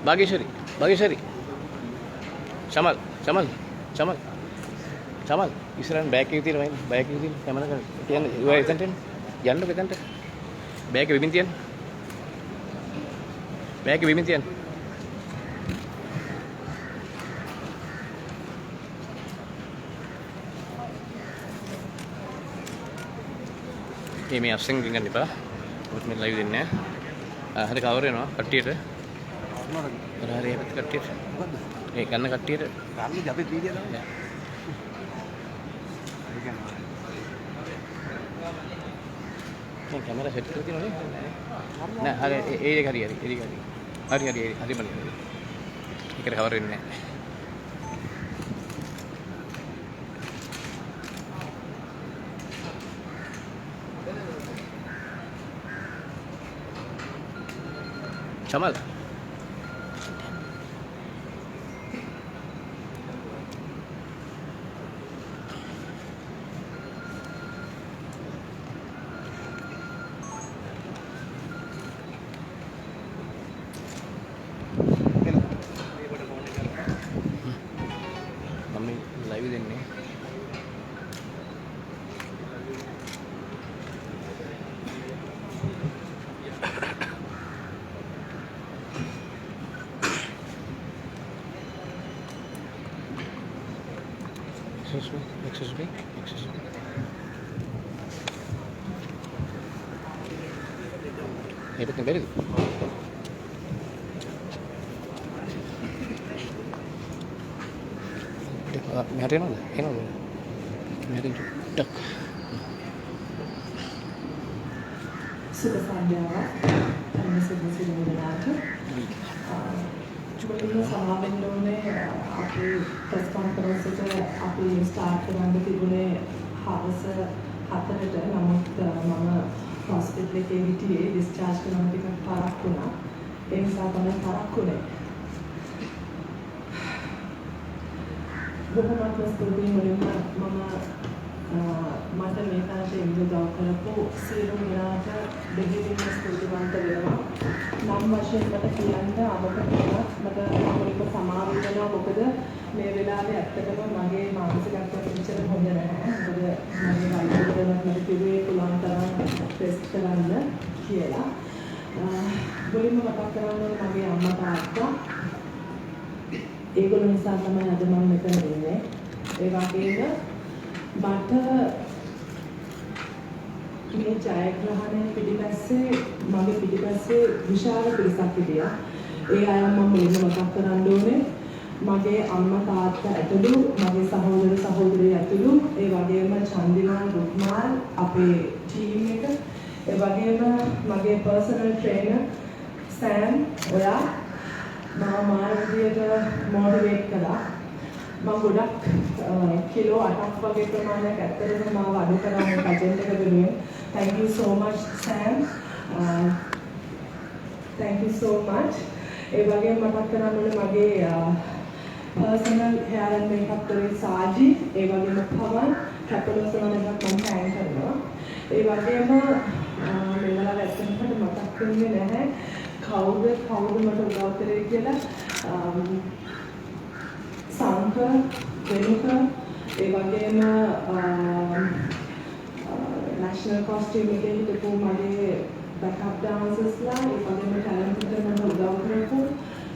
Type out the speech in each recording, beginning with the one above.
Bageshwari. Chamal. Isran back එකේ තියෙන back එකේ තියෙන කැමරා ගන්න. කියන්නේ ඔය එතනට යන්නකො එතනට. back එක විමින් තියන්න. back එක විමින් තියන්න. මේ අප්සෙන් ගන්න එපා. මොකද මේ ලයිව් දෙන්නේ නැහැ. හරි කවර් වෙනවා කට්ටියට. හරි කට්ටියට. ඒ ගන්න කට්ටියට ගන්න අපි වීඩියෝ දාන්න. දැන් කැමරා සෙට් කරලා තියෙනවනේ. නෑ හරි ඒක හරි. හරි මලි. ඒකට කවර් වෙන්නේ නැහැ. Chamal. Mami live දෙන්නේ. Excuse me. Everything very good. මෙහාට එනවද? මෙහාට ටක්. සුබ සන්ධ්‍යාවක්. සුබ චුටි සමාවෙන්න ඕනේ අපි ප්‍රෙස් කොන්ෆරන්ස් එක අපි ස්ටාර්ට් කරන්න තිබුණේ හවස 4ට. නමුත් මම හොස්පිටල් එකේ හිටියේ ඩිස්චාර්ජ් කරන ටිකක් පාරක් වුණා. ඒ නිසා තමයි පාරක් වුණේ. බොහොමත්ම ස්තුතියි මුලින්ම මට මේ තරමට ඉන්දව කරපු සියලු දෙනාට දෙවියන්ට ස්තුතිවන්ත වෙනවා. නම් වශයෙන් මට කියන්න අවබෝධයක් මට මුලින්ම සමාව වෙනවා. මොකද මේ වෙලාවේ ඇත්තටම මගේ මානසිකත්වය පිළිච්චර හොඳ නැහැ. මොකද මගේ වෛද්‍යවරුන් මට කිව්වේ පුළුවන් තරම් ටෙස්ට් කරන්න කියලා. මුලින්ම මතක් කරගන්න මගේ අම්මා තාත්තා ඒගොල්ලෝ නිසා තමයි අද මම මෙතන ඉන්නේ. ඒ වගේම මට මේ ජයග්‍රහණය පිටිපස්සේ මගේ පිටිපස්සේ විශාල පිරිසක් හිටියා. ඒ අය මම මුලින්ම මතක් කරන්න ඕනේ. මගේ අම්මා තාත්තා ඇතුළු මගේ සහෝදර සහෝදරිය ඇතුළු ඒ වගේම චන්දිමාල් රුක්මාල් අපේ ටීම් එක ඒ වගේම මගේ පර්සනල් ට්‍රේනර් සෑම් ඔයා මම මානසිකව මොටිවේට් කළා. මම ගොඩක් කිලෝ 8ක් වගේ ප්‍රමාණයක් ඇත්තටම මාව අඩු කරා මේ ප්‍රොජෙක්ට් එක වෙනුවෙන්. Thank you so much Sam. Thank you so much. ඒ වගේම මතක් කරන්න ඕනේ මගේ personal hair and makeup කරේ සාජි ඒ වගේම පවන් කැපලොසන එකක් මම තෑන්ක් කරනවා. ඒ වගේම මේ වෙලාවට ඇත්තටම මතක් වෙන්නේ නැහැ කවුද මට උදව් කරේ කියලා. සංක වෙනුක ඒ වගේම national costume එකේ හිටපු මගේ backup dancers-ලා ඒ වගේම talented මට උදව් කරපු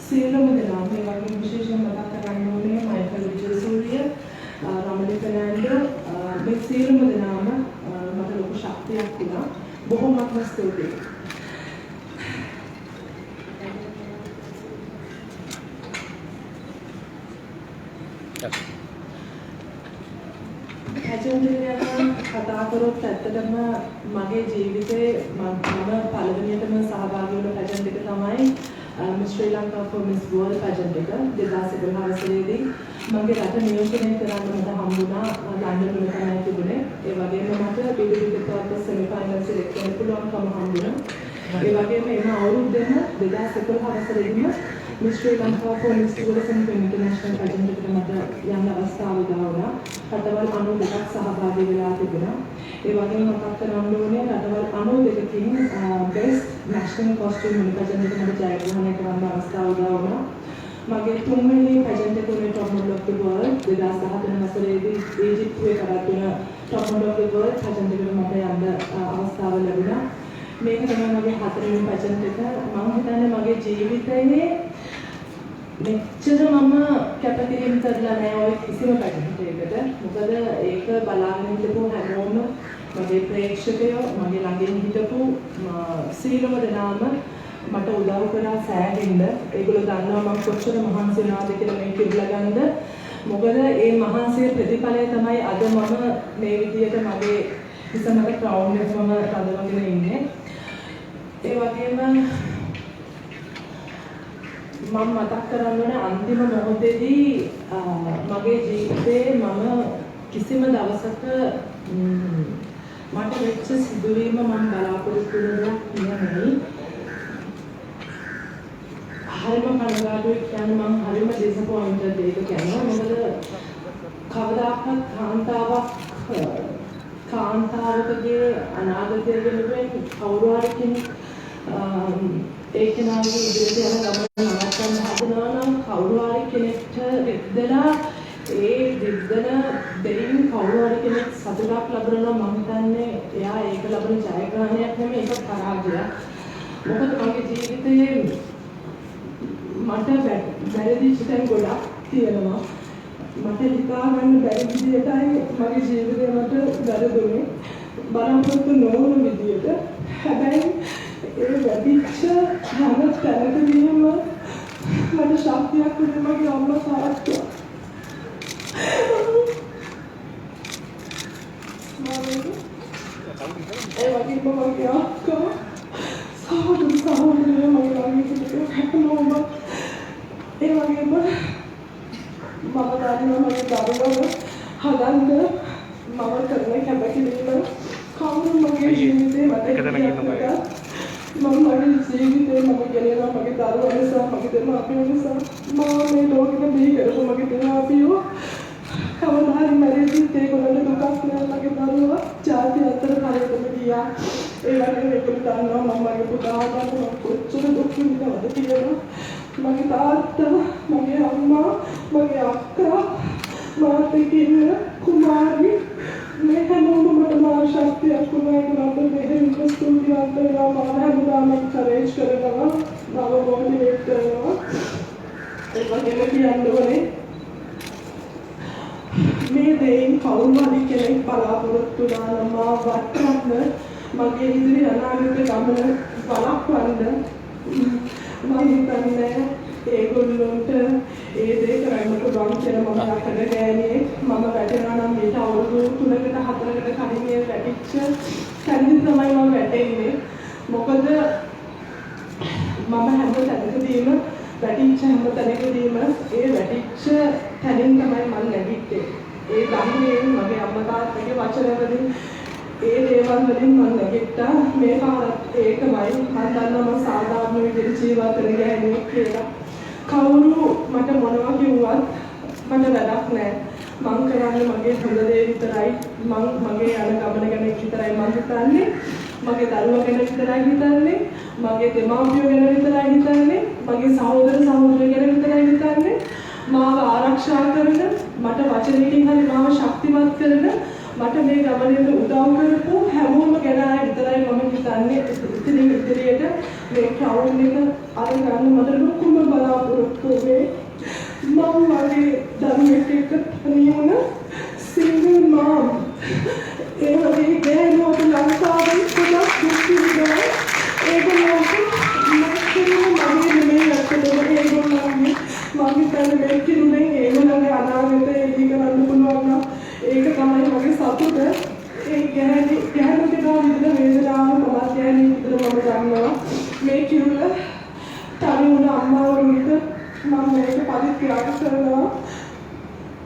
සියලුම දෙනා මේ වගේම විශේෂයෙන් මතක් කරගන්න ඕනේ මයිකල් විජේසූරිය, රමණී ෆර්නැන්ඩෝ මේ සියලුම දෙනාම මට ලොකු ශක්තියක් දුන්නා. බොහොමත්ම ස්තුතියි. කතා කරොත් ඇත්තටම මගේ ජීවිතේ මම පළවෙනියටම සහභාගී වුණ පැජන්ට් එක තමයි Miss Sri Lanka for Miss World pageant එක 2011 වසරේදී මගේ රට නියෝජනය කරන්න මට හම්බුණා. ලන්ඩන් වල තමයි තිබුණේ. ඒ වගේම මට පිළිවිදට සෙමි ෆයිනල් සිලෙක්ට් වෙන්න පුළුවන්කම හම්බුණා. ඒ වගේම එම අවුරුද්දේම 2011 වසරේදීම Miss Sri Lanka for Miss Tourism for International pageant එකට මට යන්න අවස්ථාව උදා වුණා. රටවල් 92ක් සහභාගී වෙලා තිබුණා. ඒ වගේම මතක් කරන්න ඕනේ රටවල් 92කින් best national costume in pageant එකට මට ජයග්‍රහණය කරන්න අවස්ථාව උදා වුණා. මගේ තුන්වෙනි pageant එක උනේ top model of the world 2014 වසරේදී ඊජිප්තුවේ කරගෙන top model of the world pageant එකට මට යන්න අවස්ථාව ලැබුණා. මේක තමයි මගේ හතරවෙනි pageant එක. මම හිතන්නේ මගේ ජීවිතයේ මෙච්චර මම කැපකිරීම කරලා නැහැ ඔය කිසිම pageant එකකට. මොකද ඒක බලාගෙන ඉඳපු හැමෝම මගේ ප්‍රේක්ෂකයෝ මගේ ළඟින් හිටපු සීලම දෙනාම මට උදව් කරා සෑහෙන්න. ඒගොල්ලෝ දන්නවා මම කොච්චර මහන්සි වෙනවද කියලා මේ කිව්ලා ගන්න. මොකද ඒ මහන්සියේ ප්‍රතිඵලය තමයි අද මම මේ විදියට මගේ ඉස්සමක ක්‍රවුන් එක මම රඳවගෙන ඉන්නේ. ඒ වගේම මම මතක් කරන්න ඕනේ අන්තිම මොහොතේදී මගේ ජීවිතේ මම කිසිම දවසක මට වෙච්ච සිදුවීම මම බලාපොරොත්තු වෙන්නේ නෙමෙයි. හරිම කනගාටුයි කියන්නේ මම හරිම ඩිසපොයින්ටඩ් ඒක කියනවා. මොකද කවදාකවත් කාන්තාවකගේ අනාගතය වෙනුවෙන් කවුරු හරි කෙනෙක් ඒ කෙනාගේ ඉදිරියට යන ගමන නවත්තන්න හදනවා නම් කවුරු හරි කෙනෙක්ට රිද්දලා ඒ රිද්දන දෙයින් කවුරු හරි කෙනෙක් සතුටක් ලබනවා මම හිතන්නේ එයා ඒක ලබන ජයග්‍රහණයක් නෙමෙයි ඒක පරාජයක්. මොකද මගේ ජීවිතයේ මට වැරදිච්ච තැන් ගොඩක් තියෙනවා. මට හිතා ගන්න බැරි විදිහටයි මගේ ජීවිතේ මට වැරදුනේ. බලාපොරොත්තු නොවුණු විදිහට. හැබැයි ඒ වැදිච්ච හැම තැනකදීම මට ශක්තියක් දුන්නේ මගේ අම්මා තාත්තා. ඒ වගේම මගේ අක්කා සහෝදරයෝ මගේ ළඟ හිටියෝ හැමෝම ඒ වගේම මම දන්නවා මගේ දරුවව හදන්න මම කරන කැපකිරීම කවුරු මගේ ජීවිතේ මට මම මගේ ජීවිතේ මම ගෙනියනවා මගේ දරුවා නිසා මගේ දෙමාපියෝ නිසා මම මේ ලෝකෙට බිහි කරපු මගේ දෙමාපියෝ කවදා හරි මැරෙද්දිත් ඒගොල්ලන්ට දුකක් නෑ මගේ දරුවා ජාති අතර හරියටම ගියා. ඒ වගේම ඒගොල්ලෝ දන්නවා මම මගේ පුතා ගන්න කොච්චර දුක් විඳවද කියලා. මගේ තාත්තා, මගේ අම්මා, මගේ අක්කා, මාත් එක්ක ඉන්න කුමාරි මේ හැමෝම මට මා ශක්තියක් වුණා. ඒගොල්ලන්ට මෙහෙම ස්තුතිවන්ත වෙනවා. මම හැමදාම එන්කරේජ් කරනවා, මම මොටිවේට් කරනවා. ඒ වගේම කියන්න ඕනේ මේ දෙයින් කවුරු හරි කෙනෙක් බලාපොරොත්තු වෙනා මා වටන්න මගේ ඉදිරි අනාගත ගමන බලක්වන්න මම හිතන්නේ ඒගොල්ලන්ට ඒ දේ කරන්න පුළුවන් කියලා මම අකට ගෑනේ මම වැටෙනවා නම් මේට අවුරුදු 3කට 4කට කලින් මේ වැටිච්ච තැනින් තමයි මම වැටෙන්නේ. මොකද මම හැම තැනකදීම වැටිච්ච හැම තැනකදීම ඒ වැටිච්ච තැනින් තමයි මම නැගිට්ටේ. ඒ ධර්මයෙන් මගේ අම්මා තාත්තගේ වචන වලින් ඒ දේවල් වලින් මම නැගිට්ටා. මේ පාරත් ඒකමයි. මම දන්නවා මම සාධාරණ විදිහට ජීවත් වෙන ගෑණියෙක් කියලා. කවුරු මට මොනවා කිව්වත් මට වැඩක් නැහැ. මං කරන්නේ මගේ හොඳ දේ විතරයි. මගේ යන ගමන ගැන විතරයි මං හිතන්නේ. මගේ දරුවා ගැන විතරයි හිතන්නේ. මගේ දෙමාපියෝ ගැන විතරයි හිතන්නේ. මගේ සහෝදර සහෝදරියෝ ගැන විතරයි හිතන්නේ. මාව ආරක්ෂා කරන, මට වචනයකින් හරි මාව ශක්තිමත් කරන, මට මේ ගමනේදී උදව් කරපු හැමෝම ගැන විතරයි මම හිතන්නේ. ඉදිරියට මේ ක්‍රවුන් එක අරගෙන මට ලොකුම බලාපොරොත්තු වෙන්නේ මම වගේ දරුවෙක් එක්ක තනියම සිංගල් මම්. ඒ වගේ ගෑනුවෝ ලංකාවේ ගොඩක් දුක් විඳිනවා. ඒගොල්ලන්ට මගේ නෙමෙයි අතටම ඒගොල්ලන්ගේ මම හිතන්නේ මේ කිරුනේ ඒගොල්ලන්ගේ අනාගතය ඉදි කරන්න පුළුවන් නම් ඒක තමයි මගේ සතුට. ඒ ගැහැණු කෙනා විඳින වේදනාව මම කියන්නේ විතර මම දන්නවා. මේ කිරුල තනි වුණ අම්මාවරුන්ට මම මේක පරිත්‍යාග කරනවා.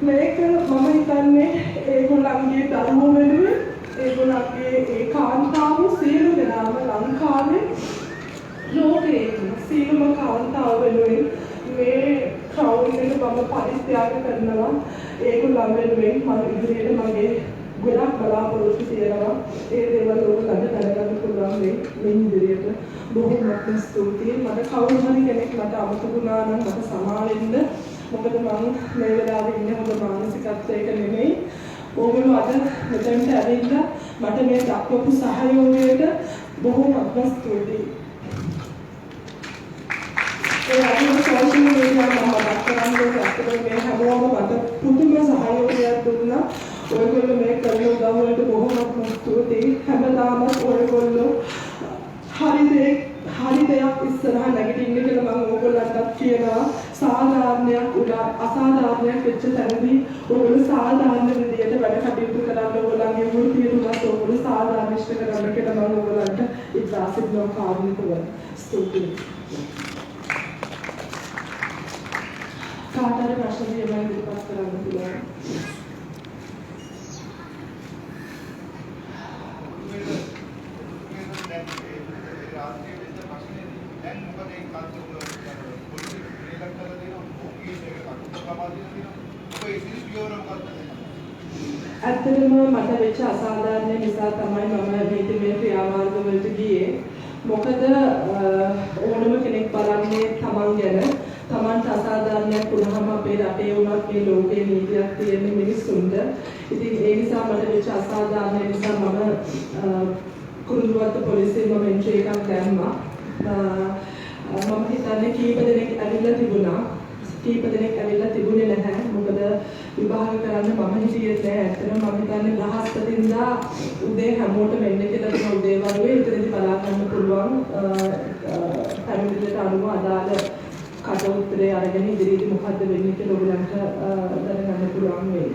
මේක මම හිතන්නේ ඒගොල්ලන්ගේ දරුවෝ වෙනුවෙන් ඒගොල්ලන්ගේ ඒ කාන්තාව සියලු දෙනාම ලංකාවේ ලෝකයේ සියලුම කාන්තාව වෙනුවෙන් මේ ක්‍රවුන් එක මම පරිත්‍යාග කරනවා ඒගොල්ලන් වෙනුවෙන් මම ඉදිරියට මගේ ගොඩක් බලාපොරොත්තු තියෙනවා ඒ දේවල් ඔයගොල්ලන්ට දැනගන්න පුළුවන් මේ ඉදිරියට බොහොමත්ම ස්තුතියි මට කවුරු හරි කෙනෙක් මට අමතක වුණා නම් මට සමාවෙන්න මොකද මම මේ වෙලාවේ ඉන්නේ හොඳ මානසිකත්වයක නෙමෙයි ඕගොල්ලෝ අද මෙතනට ඇවිල්ලා මට මේ දක්වපු සහයෝගයට බොහොමත්ම ස්තුතියි ඒ වගේම සෝෂල් මීඩියා මම කරන්නේ අපිට මේ හැමෝම මට පුදුම සහයෝගයක් දුන්නා. ඔයගොල්ලෝ මේ කරන උදව් වලට බොහොමත්ම ස්තුතියි. හැමදාම ඔයගොල්ලෝ හරි දෙයක් ඉස්සරහා නැගිටින්න කියලා මම ඕගොල්ලන්ට කියනවා. සාධාරණයක් උඩා අසාධාරණයක් වෙච්ච තැනදී ඔයගොල්ලෝ සාධාරණ විදියට වැඩ කටයුතු කරන්න ඕගොල්ලන්ගේ වෘත්තිය තුනත් ඔයගොල්ලෝ සාධාරණ ඉෂ්ට කරන්න කියලා මම ඕගොල්ලන්ට ඉල්ලා සිටිනවා කාරුණිකව. ස්තුතියි. කාටද ප්‍රශ්න තියෙනවා ඉදිරිපත් කරන්න පුළුවන්. ඇත්තටම මට වෙච්ච අසාධාරණ නිසා තමයි මම නීතිමය ක්‍රියාමාර්ග වලට ගියේ. මොකද ඕනම කෙනෙක් බලන්නේ තමන් ගැන තමන්ට අසාධාරණයක් වුණාම අපේ රටේ වුණත් මේ ලෝකේ නීතියක් තියෙන මිනිස්සුන්ට. ඉතින් ඒ නිසා මට වෙච්ච අසාධාරණ නිසා මම කුරුඳුවත්ත පොලිසියෙම මෙන්ට්‍රි එකක් දැම්මා. මම හිතන්නේ කීප දෙනෙක් ඇවිල්ලා තිබුණා. කීප දෙනෙක් ඇවිල්ලා තිබුණේ නැහැ. මොකද විභාග කරන්න මම හිතියේ නැහැ. ඇත්තටම මම හිතන්නේ බ්‍රහස්පතින්දා උදේ හැමෝටම එන්න කියලා තමයි උදේ වරුවේ ඉතින්දි බලා ගන්න පුළුවන්. පැමිණිල්ලට අනුව අදාළ කට උත්තරේ අරගෙන ඉදිරියට මොකද්ද වෙන්නේ කියලා ඔයගලන්ට දැනගන්න පුළුවන් වෙයි.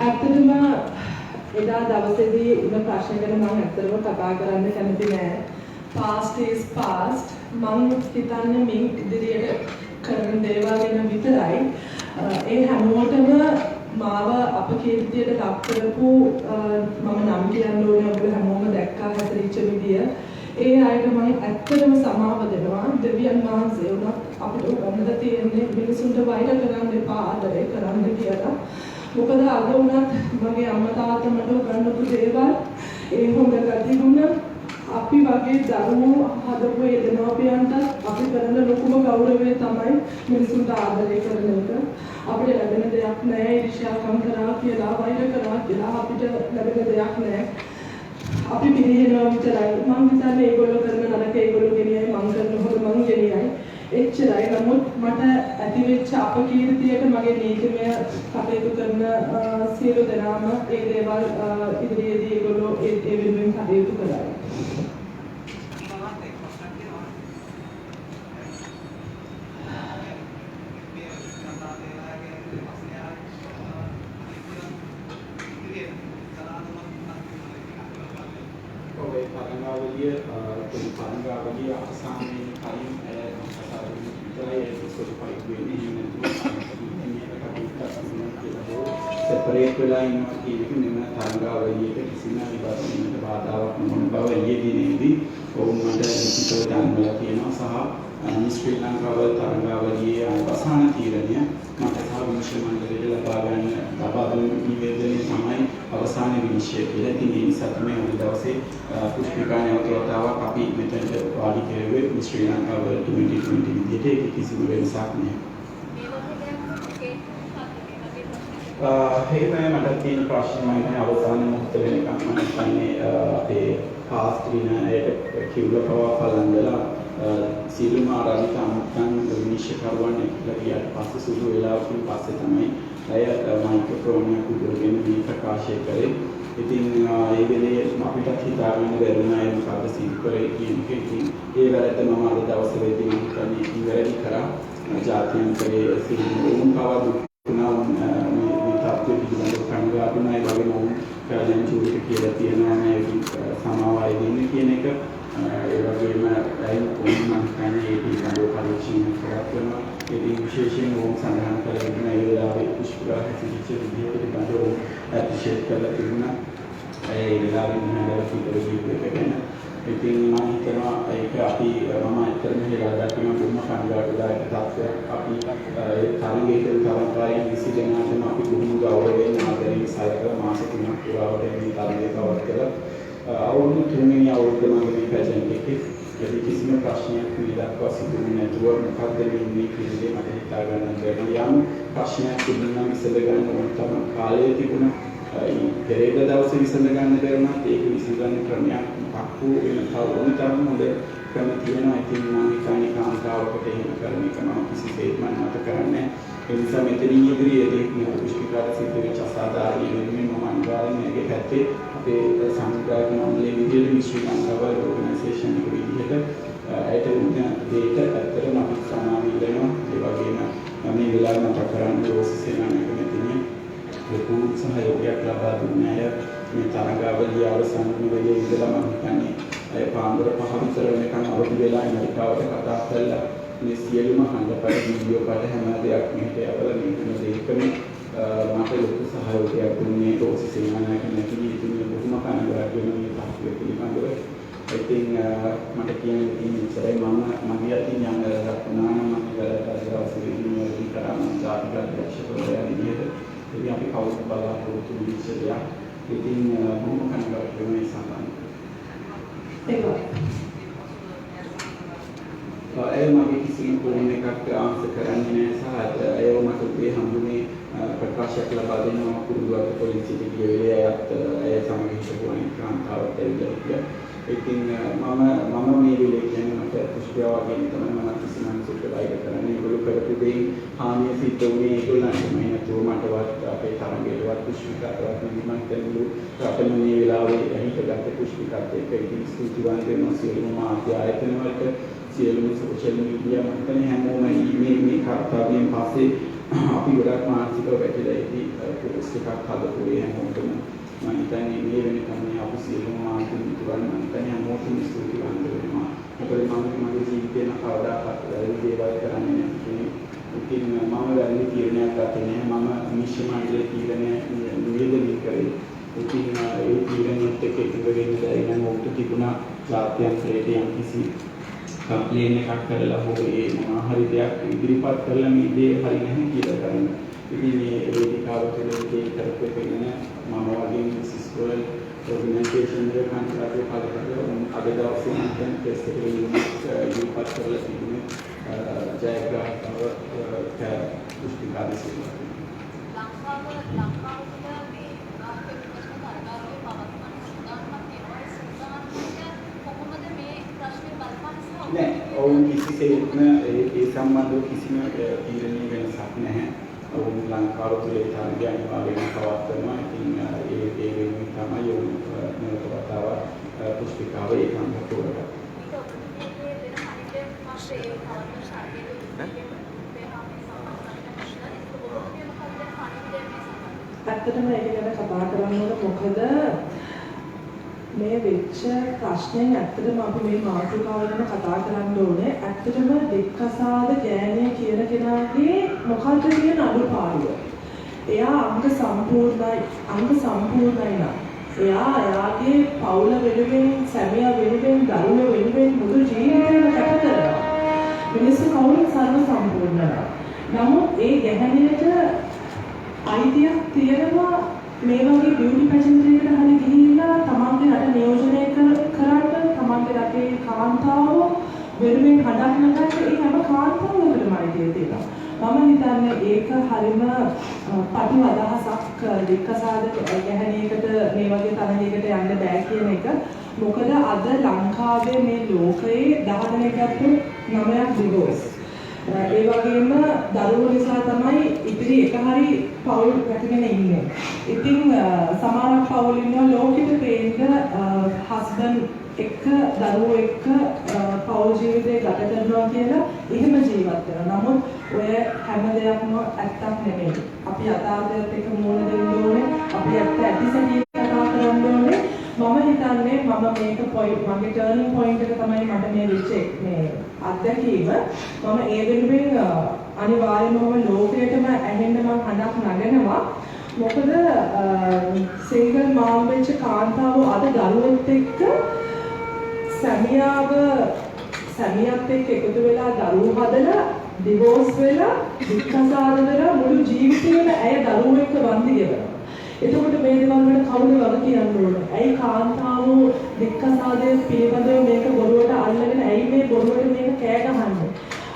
ඇත්තටම එදා දවසේදී ඉන්න ප්‍රශ්න ගැන මම ඇත්තටම කතා කරන්න කැමති නෑ. Past is past. මම හිතන්නේ මේ ඉදිරියට කරන දේවල් ගැන විතරයි. ඒ හැමෝටම මාව අපකීර්තියට ලක් කරපු මම නම් කියන්න ඕනේ ඔයගොල්ලෝ හැමෝම දැක්කා හැදරිච්ච විදිය. ඒ අයට මම ඇත්තටම සමාව දෙනවා. දෙවියන් වහන්සේ උනත් අපිට උගන්වලා තියෙන්නේ මිනිසුන්ට වෛර කරන්න එපා ආදරය කරන්න කියලා. මොකද අද උනත් මගේ අම්මා තාත්තා මට උගන්වපු දේවල් ඒ හොඳ ගතිගුණ අපි වගේ දරුවෝ හදපු ඒ දෙමාපියන්ට අපි කරන ලොකුම ගෞරවය තමයි මිනිසුන්ට ආදරය කරන එක. අපිට ලැබෙන දෙයක් නෑ ඊර්ෂ්‍යාකම් කරා කියලා වෛර කරා කියලා අපිට ලැබෙන දෙයක් නෑ. අපි පිළිහෙනවා විතරයි. මම හිතන්නේ ඒගොල්ලෝ කරන නරක ඒගොල්ලෝ ගෙනියයි මම කරන හොඳ මම ගෙනියයි. එච්චරයි. නමුත් මට ඇති වෙච්ච අපකීර්තියට මගේ නීතිමය කටයුතු කරන සියලු දෙනාම ඒ දේවල් ඉදිරියේදී ඒගොල්ලෝ ඒ වෙනුවෙන් කටයුතු කළා. තරංගාවලිය අසාමයෙන් කලින් සෙපරේට් වෙලා ඉන්නවා කියන එක නෙමෙයි තරංගාවලියට කිසිම විවාදයකට බාධාවක් නොවන බව ඊයේදීනේදී ඔවුන් මට ලිඛිතව දැන්වලා තියෙනවා සහ ශ්‍රී ලංකාවේ තරංගාවලියේ අවසාන තීරණය මට සහ විනිශ්චය මණ්ඩලයට ලබා දුන් නිවේදනයේ තමයි අවසාන විනිශ්චය කියලා. ඉතින් ඒ නිසා තමයි අද දවසේ පුස්තිකා නැවතවතාවක් අපි මෙතනට වාඩි කෙරුවේ ශ්‍රී ලංකාව 2020 විදිහට ඒක කිසිම වෙනසක් නැහැ. ඒකයි මට තියෙන ප්‍රශ්න මම හිතන්නේ අවසාන මොහොත වෙනකම් මම හිතන්නේ අපේ පාස් ත්‍රිනායක කිව්ව පවා පලන්දලා සියලුම ආරාධිත අමුත්තන් විනිශ්චයකරුවන් එක්කලා ගියාට පස්සේ සුළු වේලාවකින් පස්සේ තමයි අය මයික්‍රොෆෝන් එක උඩගෙන මේ ප්‍රකාශය කරේ. ඉතින් ඒ වෙලේ අපිට හිතාගන්න බැරි වුණා ඒ මොකද සිදු කරේ කියන එක. ඉතින් ඒ වැරද්ද මම අද දවසේ වෙද්දී මම හිතන්නේ ඉවරයි කරා. ජාත්‍යන්තරයේ සියලුම පවා දුන්නා මේ තාප්පේ පිළිබඳව කණගාටුනායි වගේ මොම් කැලෙන්ජුවට කියලා තියෙනවා මේ සමාවයි දෙන්න කියන එක. ඒ වගේම ඇයි කොහොමද කන්නේ ඒ පිළිබඳව පරීක්ෂණ කරනවා. ඉතින් විශේෂයෙන් ඕම් සඳහන් කරගෙන ඒ වෙලාවේ පුෂ්පරා හැසිරිච්ච විදිය පිළිබඳව ඇප්‍රීෂিয়েට් කරලා තිබුණා. ඒ වෙලාවෙන් හැදලා පිටර ජීවිතේ ඉතින් මම හිතනවා ඒක අපි මම ඇත්තටම හිතලා ගන්න බොහොම කනගාටුදායක තත්ත්වයක්. අපි ඒ තරගයේ තරගායන් 20 දෙනාටම අපි බොහොම ගෞරවයෙන් ආදරයෙන් සායක මාස 3ක් පුරාවට මේ තරගය පවත්වලා අවුරුදු 3 වෙනි අවුරුද්ද මම මේ පැජන්ට් එකේ යටි කිසිම ප්‍රශ්නයක් මේ දක්වා සිදුුනේ නැතුව මොකක්ද මේ පිළිදේ මට හිතා ගන්න බැහැ. යම් ප්‍රශ්නයක් තිබුණා විසඳ ගන්න ඕන තමයි කාලය තිබුණා. පෙරේද දවසේ විසඳ ගන්න බැරුණත් ඒක විසඳන්න ක්‍රමයක් පක්කු වෙන තව තරම් හොඳ ක්‍රම තියෙනවා. ඉතින් මම හිතන්නේ කාන්තාවකට එහෙම කරන එක මම කිසිසේත්ම නැවත කරන්නේ නැහැ. ඒ නිසා මෙතනින් ඉදිරියේදී මේ පුස්තිකාර සිද්ධ වෙච්ච අසාධාරණ වෙනුවෙන් මම අනිවාර්යෙන් මේකේ පැත්තේ අපේ සංග්‍රහ මණ්ඩලයේ විදිහට ශ්‍රී ලංකාව ඕගනයිසේෂන් එක විදිහට ඒට උන දෙයට ඇත්තටම අපි සමාන වෙනවා. ඒ වගේම මේ වෙලාවේ මතක් කරන්න ඕනේ සේනානායක මෙතනින් ලොකු සහයෝගයක් ලබා දුන්නාය. මේ තරගාවලිය අවසන් වෙලේ ඉඳලා මම හිතන්නේ අය පාන්දර 5 විතර වෙනකන් අවදි වෙලා ඇමරිකාවට කතා කරලා මේ සියලුම හඬපඩ වීඩියෝ පඩ හැම දෙයක් මෙහෙට යවලා මේ වෙන දෙයකම මට ලොකු සහයෝගයක් දුන්නේ රෝසි සේනානායක නැතිවී ඉතින් බොහොම කනගාටු වෙන මේ තාක්ෂණය පිළිබඳව. ඉතින් මට කියන්න තියෙන ඉස්සරයි මගේ අතින් යන රත්නාන මම වැරද්දක් දවසේදී කරාම ජාතික අධ්‍යක්ෂකවරයා විදිහට ඉතින් අපි කවුරුත් බලාපොරොත්තු වෙච්ච දෙයක්. ඉතින් බොහොම කනගාටු වෙන මේ සම්බන්ධයෙන් ඒ මගේ කිසිම ෆෝන් එකක් ආන්සර් කරන්නේ නැහැ සහ ඒ මට මේ හම්බුනේ ප්‍රකාශයක් ලබා දෙනවා කුරුදුවත්ත පොලිසියට ගිය වෙලාවට ඒ සමග හිටපු කාන්තාවට ඇවිල්ලා ඉතින් මම මේ වෙලේ කියන්නේ මට පුෂ්පයා වගේ තමයි මම කිසිම සුද්ධ වෛර කරන්නේ ඒගොල්ලෝ කරපු දෙයින් හානිය සිද්ධ වුණේ ඒගොල්ලන්ට මම නතුව මටවත් අපේ තරංගයටවත් පුෂ්පිකාටවත් මම කැඳු අපේ මේ වෙලාවේ හිටගත්ත පුෂ්පිකාට ඒක ඉතින් ස්තුතිවන්ත වෙනවා සියලුම මාධ්‍ය ආයතන වලට සියලුම සෝෂල් මීඩියා මතන හැමෝම මේ කර්තව්‍යයෙන් පස්සේ අපි ගොඩක් මානසිකව වැටිලා ඉති පොස්ට් එකක් හදපු ඒ හැමෝටම මම හිතන්නේ මේ වෙනකම් මේ අපි සියලුම මානසික මිතුරන් මම හිතන්නේ හැමෝටම ස්තුතිවන්ත වෙනවා. මොකද මම මගේ ජීවිතේන කවදාකවත් වැරදි දේවල් කරන්නේ නැහැ. ඉතින් මම වැරදි තීරණයක් ගත්තේ නැහැ. මම නිශ්චය මණ්ඩලයේ තීරණය නිවේදනය කරේ. ඉතින් ඒ තීරණයත් එක්ක එකතු වෙන්න දැන් ඔක්ට තිබුණා ජාත්‍යන්තරයට යම් කිසි කම්ප්ලේන් එකක් කරලා හෝ ඒ මොනවා හරි දෙයක් ඉදිරිපත් කරලා මේ දේ හරි නැහැ කියලා කරන්න. ඉතින් මේ වේදිකාව තුළ ඒක කරපු එක නේ මම වගේ මිසිස් රොයල් ඕගනයිසේෂන් එකේ කන්ට්‍රැක්ට් එක හදලා අද දවසේ මම ටෙස්ට් එකේ ඉදිරිපත් කරලා තිබුණේ ජයග්‍රහණව පුස්තිකාවේ සිදුවා. නෑ ඔවුන් කිසිසේත්ම ඒ සම්බන්ධව කිසිම තීරණයක් වෙනසක් නැහැ. ඔවුන් ලංකාව තුළ ඒ තරගය අනිවාර්යයෙන්ම පවත්වනවා. ඉතින් ඒ වෙනුවෙන් තමයි ඔවුන් මේක වතාවක් පුස්තිකාව ඒකාන්ත තෝරගත්තේ. ඇත්තටම ඒක ගැන කතා කරන්න ඕන මොකද මේ වෙච්ච ප්‍රශ්නේ ඇත්තටම අපි මේ මාතෘකාව ගැන කතා කරන්න ඕනේ. ඇත්තටම දෙක්කසාද ගෑණිය කියන කෙනාගේ මොකක්ද කියන අඩුපාඩුව. එයා අංග සම්පූර්ණයි නම් එයාගේ පවුල වෙනුවෙන්, සැමියා වෙනුවෙන්, දරුවෝ වෙනුවෙන් මුළු ජීවිතේම කැප කරනවා. මිනිස්සු කවුරුත් සර්ව සම්පූර්ණයි. නමුත් ඒ ගැහැණියට අයිතියක් තියෙනවා මේ වගේ බියුටි පැජන්ට් එකකට හරි ගිහිල්ලා තමන්ගේ රට නියෝජනය කරන්න තමන්ගේ රටේ කාන්තාව වෙනුවෙන් හඬක් නගන්න ඒ හැම කාන්තාවකටම අයිතිය තියෙනවා. මම හිතන්නේ ඒක හරිම පටු අදහසක් දෙක්කසාද ගැහැණියකට මේ වගේ තරගයකට යන්න බෑ කියන එක. මොකද අද ලංකාවේ මේ ලෝකයේ 10 දෙනෙක් අතර 9ක් ඩිවෝස්. ඒ වගේම දරුවෝ නිසා තමයි ඉතිරි එක හරි පවුල් රැකගෙන ඉන්නේ. ඉතින් සමහරක් පවුල් ඉන්නවා ලෝකෙට පේන්න හස්බන්ඩ් එක්ක දරුවෝ එක්ක පවුල් ජීවිතේ ගත කරනවා කියලා එහෙම ජීවත් වෙනවා. නමුත් ඔය හැම දෙයක්ම ඇත්තක් නෙමෙයි. අපි යථාර්ථයත් එක්ක මුහුණ දෙන්න ඕනේ. අපි ඇත්ත ඇතිසැටි කතා කරන්න ඕනේ. මම හිතන්නේ මම මේක මගේ ටර්නින් පොයින්ට් එක තමයි මට මේ වෙච්ච මේ අත්දැකීම. මම ඒ වෙනුවෙන් අනිවාර්යයෙන්ම ලෝකයටම ඇහෙන්න මම හඬක් නගනවා. මොකද සිංගල් මාම් වෙච්ච කාන්තාව අද දරුවොත් එක්ක සැමියාත් එක්ක එකතු වෙලා දරුවෝ හදලා ඩිවෝස් වෙලා වික්කසාර වෙලා මුළු ජීවිතේම ඇය දරුවෝ එක්ක වන්දි ගෙවනවා. එතකොට මේ දේවල් වලට කවුද වග කියන්න ඕනේ? ඇයි කාන්තාව වික්කසාදයේ පිළිබඳව මේක බොරුවට අල්ලගෙන ඇයි මේ බොරුවට මේක කෑ ගහන්නේ?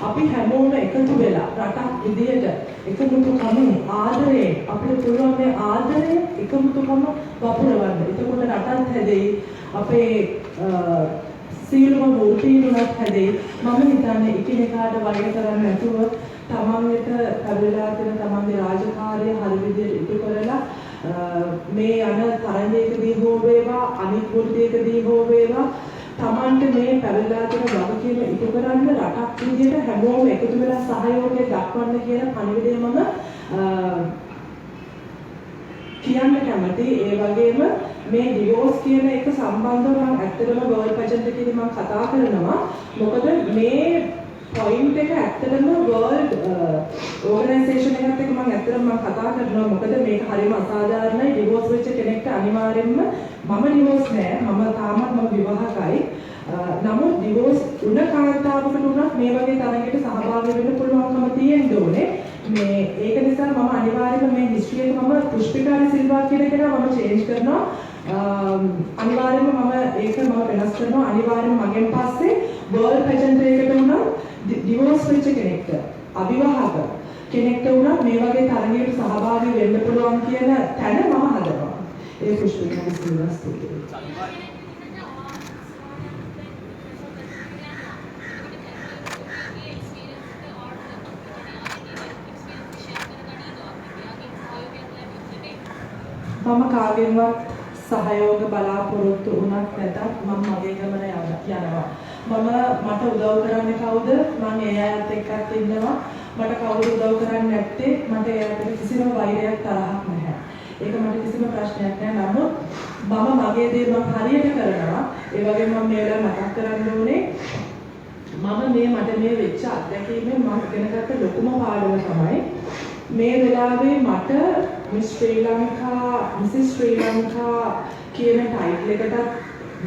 අපි හැමෝම එකතු වෙලා රටක් විදියට එකමුතුකම ආදරයෙන් අපිට පුළුවන් මේ ආදරය එකමුතුකම වපුරවන්න. එතකොට රටත් හැදෙයි අපේ සියලුම වෘත්තීනුත් හැදෙයි. මම හිතන්නේ එකිනෙකාට වෛර කරන්නේ නැතුව තමන්ට ලැබිලා තියෙන තමන්ගේ රාජකාරිය හරි විදියට ඉටු කරලා මේ යන තරණයකදී හෝ වේවා අනිත් වෘත්තයකදී හෝ වේවා තමන්ට මේ පැවැදලා තියෙන වගකීම ඉටු කරන්න රටක් විදියට හැමෝම එකතු වෙලා සහයෝගය දක්වන්න කියන පණිවිඩය මම කියන්න කැමතියි. ඒ වගේම මේ ඩිවෝස් කියන එක සම්බන්ධව මම ඇත්තටම වර්ල්ඩ් පැජන්ට් එකේදී මම කතා කරනවා. මොකද මේ පොයින්ට් එක ඇත්තටම වර්ල්ඩ් ඕගනයිසේෂන් එකත් එක්ක මම ඇත්තටම කතා කරනවා. මොකද මේක හරියම අසාධාරණයි. ඩිවෝස් වෙච්ච කෙනෙක්ට අනිවාර්යෙන්ම මම ඩිවෝස් නෑ. මම තාමත් විවාහකයි. නමුත් ඩිවෝස් වුණ කාන්තාවකට උනත් මේ වගේ තරගයකට සහභාගී වෙන්න පුළුවන්කම තියෙන්න ඕනේ. ඒක නිසා මම අනිවාර්යයෙන්ම මේ හිස්ටරි එක මම පුෂ්පිකාරි සිල්වා කියන කෙනා මම චේන්ජ් කරනවා. අනිවාර්යයෙන්ම මම ඒක වෙනස් කරනවා. අනිවාර්යයෙන්ම මගෙන් පස්සේ වර්ල්ඩ් පැජන්ට් එකකට උනත් ඩිවෝස් වෙච්ච කෙනෙක්ට අවිවාහක කෙනෙක්ට උනත් මේ වගේ තරගයකට සහභාගී වෙන්න පුළුවන් කියන තැන මම හදනවා. ඒ පුෂ්පිකාරි සිල්වා ස්තුතියි. මම කාගෙන්වත් සහයෝග බලාපොරොත්තු වුණත් නැතත් මම මගේ ගමන යනවා. මට උදව් කරන්නේ කවුද? මම ඒ අයත් එක්කත් ඉන්නවා. මට කවුරු උදව් කරන්නේ නැත්තේ මට ඒකට කිසිම වෛරයක් තරහක් නැහැ. ඒක මට කිසිම ප්‍රශ්නයක් නැහැ. නමුත් මම මගේ දේ මම හරියට කරනවා. ඒ වගේම මම මේ වෙලාව මතක් කරන්න ඕනේ මට මේ වෙච්ච අත්දැකීමෙන් මම ඉගෙන ගත්ත ලොකුම පාඩම තමයි මේ වෙලාවේ මට මිස් ශ්‍රී ලංකා කියන ටයිටල් එකටත්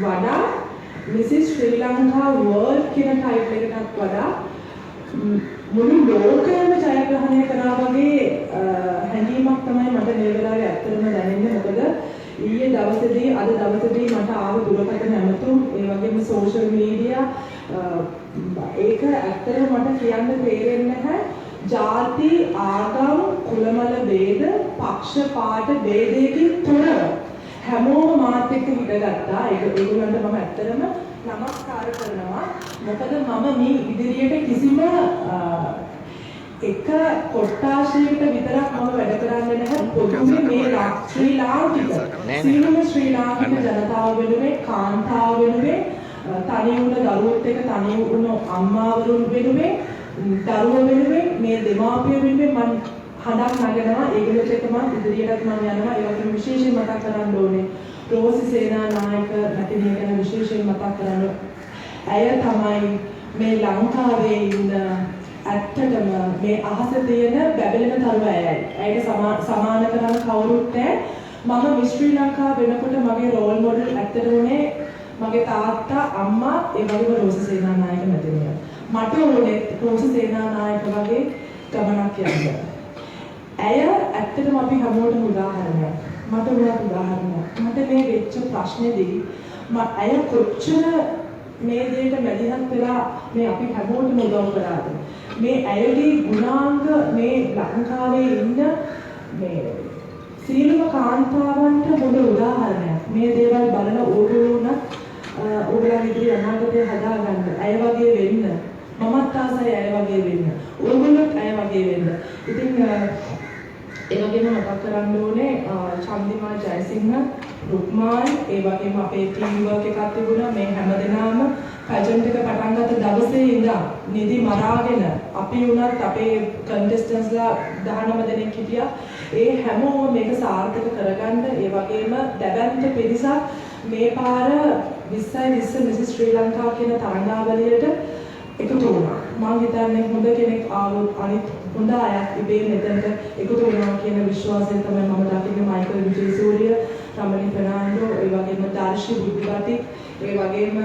වඩා මිසිස් ශ්‍රී ලංකා වර්ල්ඩ් කියන ටයිටල් එකටත් වඩා මුළු ලෝකයම ජයග්‍රහණය කරා වගේ හැඟීමක් තමයි මට මේ වෙලාවේ ඇත්තටම දැනෙන්නේ. මොකද ඊයේ දවසේදී අද දවසේදී මට ආව දුරකථන නැමතුම් ඒ වගේම සෝෂල් මීඩියා ඒක ඇත්තටම මට කියන්න තේරෙන්නේ නැහැ. ජාති ආගම් කුලමල ભેද පක්ෂපාත ભેදයකින් තොරව හැමෝම මාත් එක්ක හිටගත්තා. ඒගොල්ලන්ට මම ඇත්තටම නමස්කාර කරනවා. මොකද මම මේ ඉදිරියට කිසිම එක කොට්ටාශයකට විතරක් මම වැඩ කරන්නේ නැහැ. පොදුවේ මේ ශ්‍රී ලාංකික සියලුම ශ්‍රී ලාංකික ජනතාව වෙනුවෙන් කාන්තාව වෙනුවෙන් තනි වුණ දරුවොත් එක්ක තනි වුණ අම්මාවරුන් වෙනුවෙන් දරුවෝ වෙනුවෙන් මේ දෙමාපිය වෙනුවෙන් මම හඬක් නගනවා. ඒගොල්ලොත් එක්ක මම ඉදිරියටත් මම යනවා. ඒ වගේම විශේෂයෙන් මතක් කරන්න ඕනේ රෝසි සේනානායක මැතිණිය ගැන විශේෂයෙන් මතක් කරන්න. ඇය තමයි මේ ලංකාවේ ඉන්න ඇත්තටම මේ අහසේ තියෙන බැබලෙන තරුව ඇයයි. ඇයට සමාන කරන්න කවුරුත් නැහැ. මම මිස් ශ්‍රී ලංකා වෙනකොට මගේ රෝල් මොඩල් ඇත්තට උනේ මගේ තාත්තා අම්මා ඒ වගේම රෝසි සේනානායක මැතිණිය. මට ඕනේ රෝසි සේනානායක වගේ ගමනක් යන්න. ඇය ඇත්තටම අපි හැමෝටම උදාහරණයක්. මට උනත් උදාහරණයක්. මට මේ වෙච්ච ප්‍රශ්නේදී ඇය කොච්චර මේ දෙයට මැදිහත් වෙලා මේ අපි හැමෝටම උදව් කරාද? මේ ඇයගේ ගුණාංග මේ ලංකාවේ ඉන්න මේ සීලම කාන්තාවන්ට මොන උදාහරණයක්. මේ දේවල් බලන ඕගොල්ලෝ ඔයාලා ඉදිරි අනාගතය හදාගන්න. ඇය වගේ වෙන්න. මමත් ආසයි ඇය වගේ වෙන්න. ඔයගොල්ලොත් ඇය වගේ වෙන්න. ඉතින් ඒ වගේම මතක් කරන්න ඕනේ චන්දිමා ජයසිංහ, රුක්මාන්, ඒ වගේම අපේ ටීම් වර්ක් එකක් තිබුණා. මේ හැමදෙනාම පැජන්ට් එක පටන් ගත්ත දවසේ ඉඳන් නිදි මරාගෙන අපි උනත් අපේ කන්ටෙස්ටන්ට්ස්ලා 19 දෙනෙක් හිටියා. ඒ හැමෝම මේක සාර්ථක කරගන්න ඒ වගේම දැවැන්ත පිරිසක් මේ පාර 20 මිසිස් ශ්‍රී ලංකා කියන තරඟාවලියට එකතු වුණා. මම හිතන්නේ හොඳ කෙනෙක් ආවොත් අනිත් හොඳ අය ඉබේ මෙතනට එකතු වෙනවා කියන විශ්වාසය තමයි මම දකින්නේ මයිකල් විජේසූරිය, රමණී ෆර්නාන්ඩෝ, ඒ වගේම දාර්ශී බුද්ධිපති, ඒ වගේම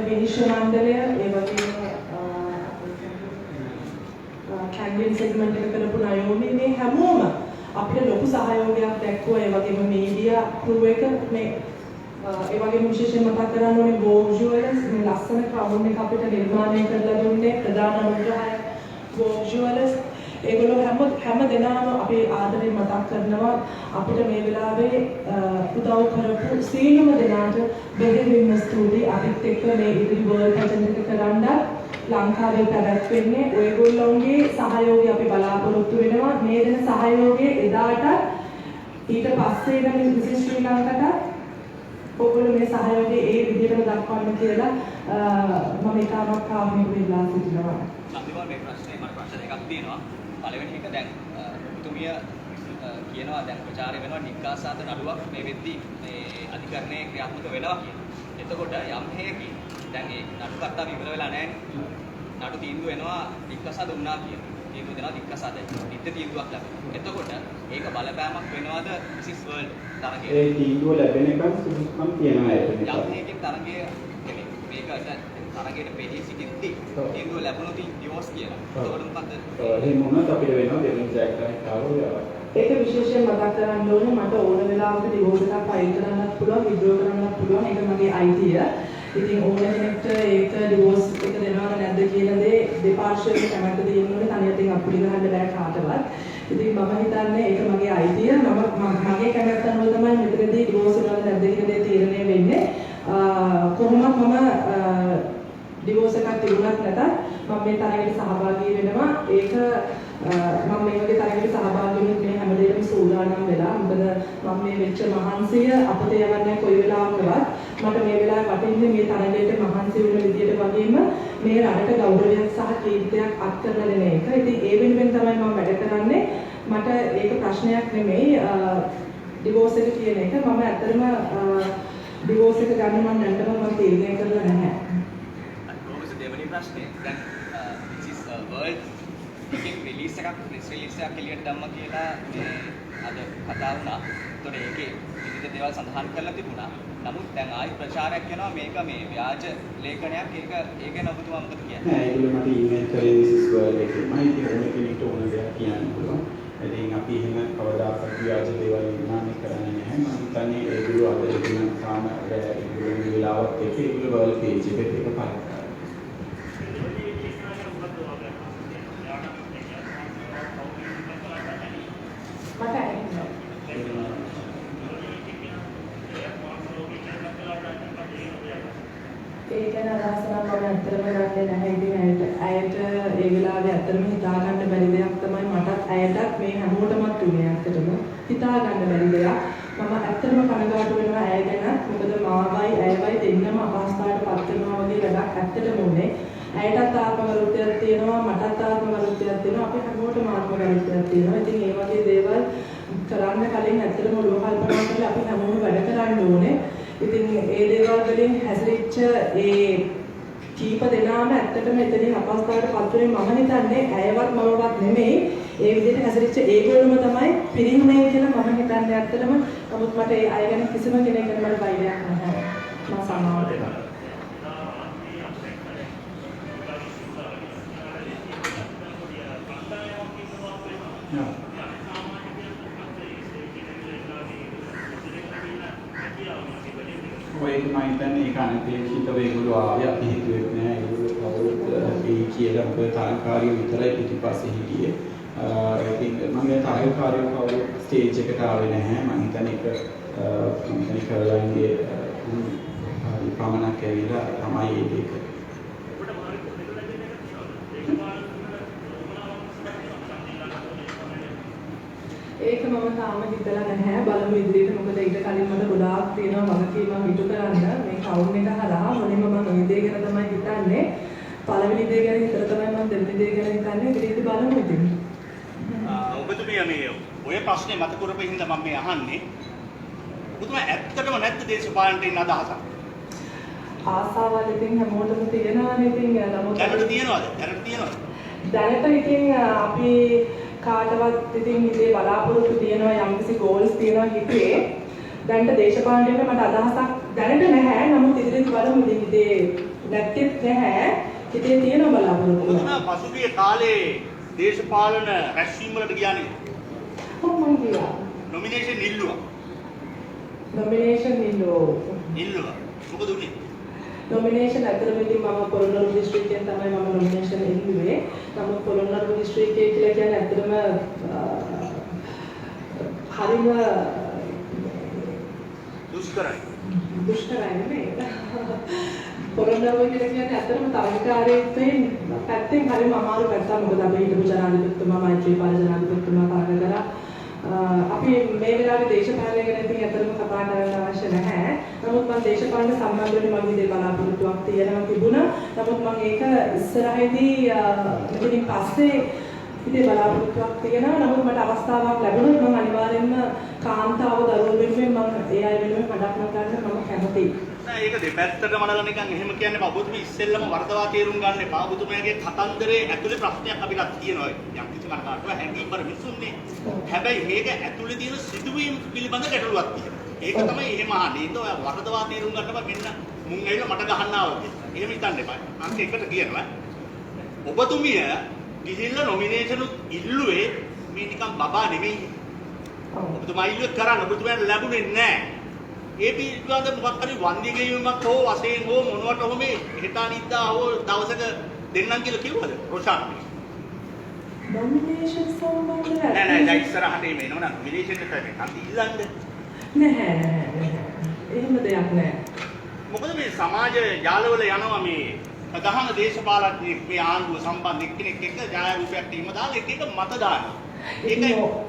විනිශ්චය මණ්ඩලය, ඒ වගේම කැම්පේන් සෙග්මන්ට් එක කරපු නයෝමි මේ හැමෝම අපිට ලොකු සහයෝගයක් දැක්වුවා. ඒ වගේම මීඩියා ක්‍රූ එක මේ ඒ වගේම විශේෂයෙන් මතක් කරන්න ඕනේ Vogue Jewelers මේ ලස්සන ක්‍රවුන් එක අපිට නිර්මාණය කරලා දුන්නේ ප්‍රධාන අනුග්‍රහය Vogue Jewelers. ඒගොල්ලෝ හැම දෙනාම අපි ආදරෙන් මතක් කරනවා අපිට මේ වෙලාවේ උදව් කරපු සීලම දෙනාට බෙහෙවින්ම ස්තුතියි. අපිත් එක්ක මේ ඉදිරි වර්ල්ඩ් පැජන්ට් එක කරන්න ලංකාවේ පැවැත්වෙන්නේ ඔයගොල්ලෝගේ සහයෝගය අපි බලාපොරොත්තු වෙනවා. මේ දෙන සහයෝගය එදාට ඊට පස්සේ වෙන විශේෂ ශ්‍රී ලංකාවට ඔයගොල්ලෝ මේ සහයෝගය ඒ විදිහටම දක්වන්න කියලා මම ඉතාමත් කාර්මික වෙලා සිටිනවා. සම්දිවා මේ ප්‍රශ්නේ මට ප්‍රශ්න දෙකක් තියෙනවා. පළවෙනි එක දැන් ඔබතුමිය කියනවා දැන් ප්‍රචාරය වෙනවා නික්කාසාද නඩුවක් මේ වෙද්දී මේ අධිකරණයේ ක්‍රියාත්මක වෙනවා කියලා. එතකොට යම් හේයකින් දැන් ඒ නඩු කතාව ඉවර වෙලා නැහැ. නඩු තීන්දුව වෙනවා නික්කාසාද වුණා කියලා. තීන්දුව දෙනවා නික්කාසාදයි. නිත්‍ය තීන්දුවක් ලැබෙනවා. එතකොට ඒක බලපෑමක් වෙනවද මිසිස් වර්ල්ඩ් තරගයේ? ඒ තීන්දුව ලැබෙන එක සුදුසුකම් තියනවා ඒක. යම් හේයකින් තරගයේ මේකට තරගයට පෙරී සිටිද්දී තීන්දුව ලැබුණොත් ඩිවෝර්ස් කියලා. එතකොට මොකද? එහෙම වුණත් අපිට වෙනවා දෙවෙනි ජයග්‍රහණය ඒක විශේෂයෙන් මතක් කරන්න ඕනේ මට ඕන වෙලාවක ඩිවෝර්ස් එකක් ෆයිල් කරන්නත් පුළුවන්, විඩ්‍රෝ කරන්නත් පුළුවන්. ඒක මගේ අයිතිය. ඉතින් ඕන කෙනෙක්ට ඒක ඩිවෝර්ස් එක දෙනවද නැද්ද කියන දේ දෙපාර්ශ්වයෙන් කැමැත්ත තියෙන්න ඕනේ. තනියෙන් අපිට ගහන්න බෑ කාටවත්. ඉතින් මම හිතන්නේ ඒක මගේ අයිතිය. මගේ කැමැත්ත අනුව තමයි මෙතනදී ඩිවෝර්ස් වෙනවද නැද්ද කියන දේ තීරණය වෙන්නේ. කොහොමද මම ඩිවෝර්ස් එකක් තිබුණත් නැතත් මම මේ තරගයට සහභාගී වෙනවා. ඒක මම මේ වගේ තරගයකට සහභාගී වෙන්න මේ හැමදේටම සූදානම් වෙලා. මොකද මම මේ වෙච්ච මහන්සිය අපතේ යවන්නේ කොයි වෙලාවකවත්. මට මේ වෙලාවේ වටින්නේ මේ තරගයට මහන්සි වෙන විදියට වගේම මේ රටට ගෞරවයක් සහ කීර්තියක් අත් කරලා දෙන එක. ඉතින් ඒ වෙනුවෙන් තමයි මම වැඩ කරන්නේ. මට ඒක ප්‍රශ්නයක් නෙමෙයි ඩිවෝර්ස් එක කියන එක. මම ඇත්තටම ඩිවෝර්ස් එක ගන්න මම නැන්ටම මම තීරණය කරලා නැහැ. දෙවෙනි ප්‍රශ්නේ දැන් මිසිස් වර්ල්ඩ් එකේ රිලීස් එකක් ප්‍රෙස් රිලීස් එකක් එළියට දැම්මා කියලා මේ අද කතා වුණා. ඒතකොට ඒකේ විවිධ දේවල් සඳහන් කරලා තිබුණා. නමුත් දැන් ආයි ප්‍රචාරයක් කරනවා මේක මේ ව්‍යාජ ලේඛනයක්. ඒක ගැන ඔබතුමා මොකද කියන්නේ? නෑ ඒගොල්ලෝ මට ඊමේල් කරේ මිසිස් වර්ල්ඩ් එකේ. මම ඉතින් ඕන කෙනෙක්ට ඕන දෙයක් කියන්න පුළුවන්. ඉතින් අපි එහෙම කවදාකවත් ව්‍යාජ දේවල් නිර්මාණය කරන්නේ නැහැ. මම හිතන්නේ ඒගොල්ලෝ අද දෙන සාම ඒගොල්ලෝ වෙලාවත් එක්ක ඒගොල්ලෝ වර්ල්ඩ් පේජ් එකට ඒක පළ කරනවා. ඒක ගැන අදහස් නම් මම ඇත්තටම ගන්නේ නැහැ. ඉතින් ඇයට ඒ වෙලාවේ ඇත්තටම හිතා ගන්න බැරි දෙයක් තමයි මටත් ඇයටත් මේ හැමෝටමත් උනේ. ඇත්තටම හිතා ගන්න බැරි දෙයක්. මම ඇත්තටම කනගාටු වෙනවා ඇය ගැන. මොකද මාවයි ඇයවයි දෙන්නම අපහසුතාවයට පත් වෙනවා වගේ වැඩක් ඇත්තටම උනේ. ඇයටත් ආත්මගරුත්වයක් තියෙනවා, මටත් ආත්මගරුත්වයක් තියෙනවා, අපි හැමෝටම ආත්මගරුත්වයක් තියෙනවා. ඉතින් මේ වගේ දේවල් කරන්න කලින් ඇත්තටම ඔළුව කල්පනා කරලා අපි හැමෝම වැඩ කරන්න ඕනේ. ඉතින් ඒ දේවල් වලින් හැසිරෙච්ච ඒ කීප දෙනාම ඇත්තටම එතනින් අපහසුතාවයට පත් වෙන්නේ. මම හිතන්නේ ඇයවත් මමවත් නෙමෙයි. ඒ විදිහට හැසිරෙච්ච ඒගොල්ලොම තමයි පිරිහුනේ කියලා මම හිතන්නේ ඇත්තටම. නමුත් මට ඒ අය ගැන කිසිම කෙනෙක් ගැන මට බයිලයක් නැහැ. මම සමාව දෙනවා. ඔය මම හිතන්නේ ඒක අනපේක්ෂිතව ඒගොල්ලෝ ආවේ අපි හිතුවෙත් නෑ ඒගොල්ලෝ කවුරුත් ඒ කියලා මොකද තරගකාරිය විතරයි පිටිපස්සේ හිටියේ. ඉතින් මම තරගකාරියව කවුරු ස්ටේජ් එකට ආවේ නැහැ. මම හිතන්නේ ඒක මම හිතන්නේ කරලන්නේ පමණක් ඇවිල්ලා තමයි ඒක. ඒක මම තාම හිතලා නැහැ. බලමු ඉදිරියට. මොකද ඊට කලින් මට ගොඩාක් තියෙනවා වගකීමක් ඉටු කරන්න. මේ කවුන් එක හරහා මොනින්ම මම මේ දේ ගැන තමයි හිතන්නේ. පළවෙනි දේ ගැන හිතලා තමයි මම දෙවෙනි දේ ගැන හිතන්නේ. ඉදිරියට බලමු ඉතින්. ඔබතුමිය මේ ඔය ප්‍රශ්නේ මත කරපු හින්දා මම මේ අහන්නේ. ඔබතුමා ඇත්තටම නැත්ද දේශපාලනට ඉන්න අදහසක්? ආසාවල් ඉතින් හැමෝටම තියෙනවානේ. ඉතින් නමුත් දැනට තියනවද? දැනට ඉතින් අපි කාටවත් ඉතින් හිතේ බලාපොරොත්තු තියෙනවා යම්කිසි ගෝල්ස් තියෙනවා හිතේ. දැනට දේශපාලනයට මට අදහසක් දැනට නැහැ. නමුත් ඉදිරියට බලමු. ඉතින් හිතේ නැත්තේ නැහැ. හිතේ තියෙන බලාපොරොත්තු. ඔබතුමා පසුගිය කාලේ දේශපාලන රැස්වීම් වලට ගියානේ. ඔව් මං ගියා. නොමිනේෂන් ඉල්ලුවා. නොමිනේෂන් ඉල්ලුවා. මොකද උනේ? නොමිනේෂන් ඇත්තටම ඉතින් මම පොළොන්නරුව දිස්ත්‍රික්කයෙන් තමයි මම නොමිනේෂන් ඉල්ලුවේ. නමුත් පොළොන්නරුව දිස්ත්‍රික්කය කියලා කියන්නේ ඇත්තටම හරිම දුෂ්කරයි නෙමෙයි. පොළොන්නරුව කියලා කියන්නේ ඇත්තටම තරගකාරීත්වයෙන් පැත්තෙන් හරිම අමාරු පැත්තක්. මොකද අපි හිටපු ජනාධිපතිතුමා මෛත්‍රීපාල ජනාධිපතිතුමා තරග කරා. අපි මේ වෙලාවේ දේශපාලනය ගැන ඉතින් ඇත්තටම කතා කරන්න අවශ්‍ය නැහැ. නමුත් මම දේශපාලන සම්බන්ධ වෙන මගේ දේ බලාපොරොත්තුවක් තියෙනවා තිබුණා. නමුත් මම ඒක ඉස්සරහදී ඉතින් පස්සේ ඉතින් බලාපොරොත්තුවක් තියෙනවා. නමුත් මට අවස්ථාවක් ලැබුණොත් මම අනිවාර්යෙන්ම කාන්තාව දරුවෝ වෙනුවෙන් මම ඒ අය වෙනුවෙන් වැඩක් කරන්න මම කැමතියි. නෑ ඒක දෙපැත්තට මනලා නිකන් එහෙම කියන්නේ ඔබතුමී ඉස්සෙල්ලම වරදවා තේරුම් ගන්න එපා. ඔබතුමියගේ කතන්දරේ ඇතුලේ ප්‍රශ්නයක් අපිට තියෙනවා. යම් කිසි කනකාටුව හැංගීම්බර මිනිසුන්නේ. හැබැයි මේක ඇතුලේ තියෙන සිදුවීම් පිළිබඳ ගැටලුවක් තියෙනවා. ඒක තමයි එහෙම අහන්නේ. ඒක ඔය වරදවා තේරුම් ගන්නව මෙන්න මුන් ඇවිල්ලා මට ගහන්න ආවා කියලා. එහෙම හිතන්න එපා. අන්ත එකට කියනවා. ඔබතුමිය ගිහිල්ලා නොමිනේෂන් ඉල්ලුවේ මේ නිකන් බබා නෙමෙයි. ඔබතුමා ඉල්ලුවේ කරන්න ඔබතුමාට ලැබුණේ නැහැ. ඒ පිළිබඳ මොකක් හරි වන්දි ගෙවීමක් හෝ වශයෙන් හෝ මොනවට හෝ මේ හෙට අනිද්දා හෝ දවසක දෙන්නම් කියලා කිව්වද රොෂාන්? නොමිනේෂන් සම්බන්ධව නෑ දැන් ඉස්සරහට මේ එනවනම් නොමිනේෂන් එකට කන්ද ඉල්ලන්නේ නැහැ. එහෙම දෙයක් නැහැ. මොකද මේ සමාජ යාලවල යනවා මේ ප්‍රධාන දේශපාලඥයෙක් මේ ආණ්ඩුව සම්බන්ධ එක්කෙනෙක් එක්ක ජායරූපයක් ටීම දාලා එක මත දානවා. ඒක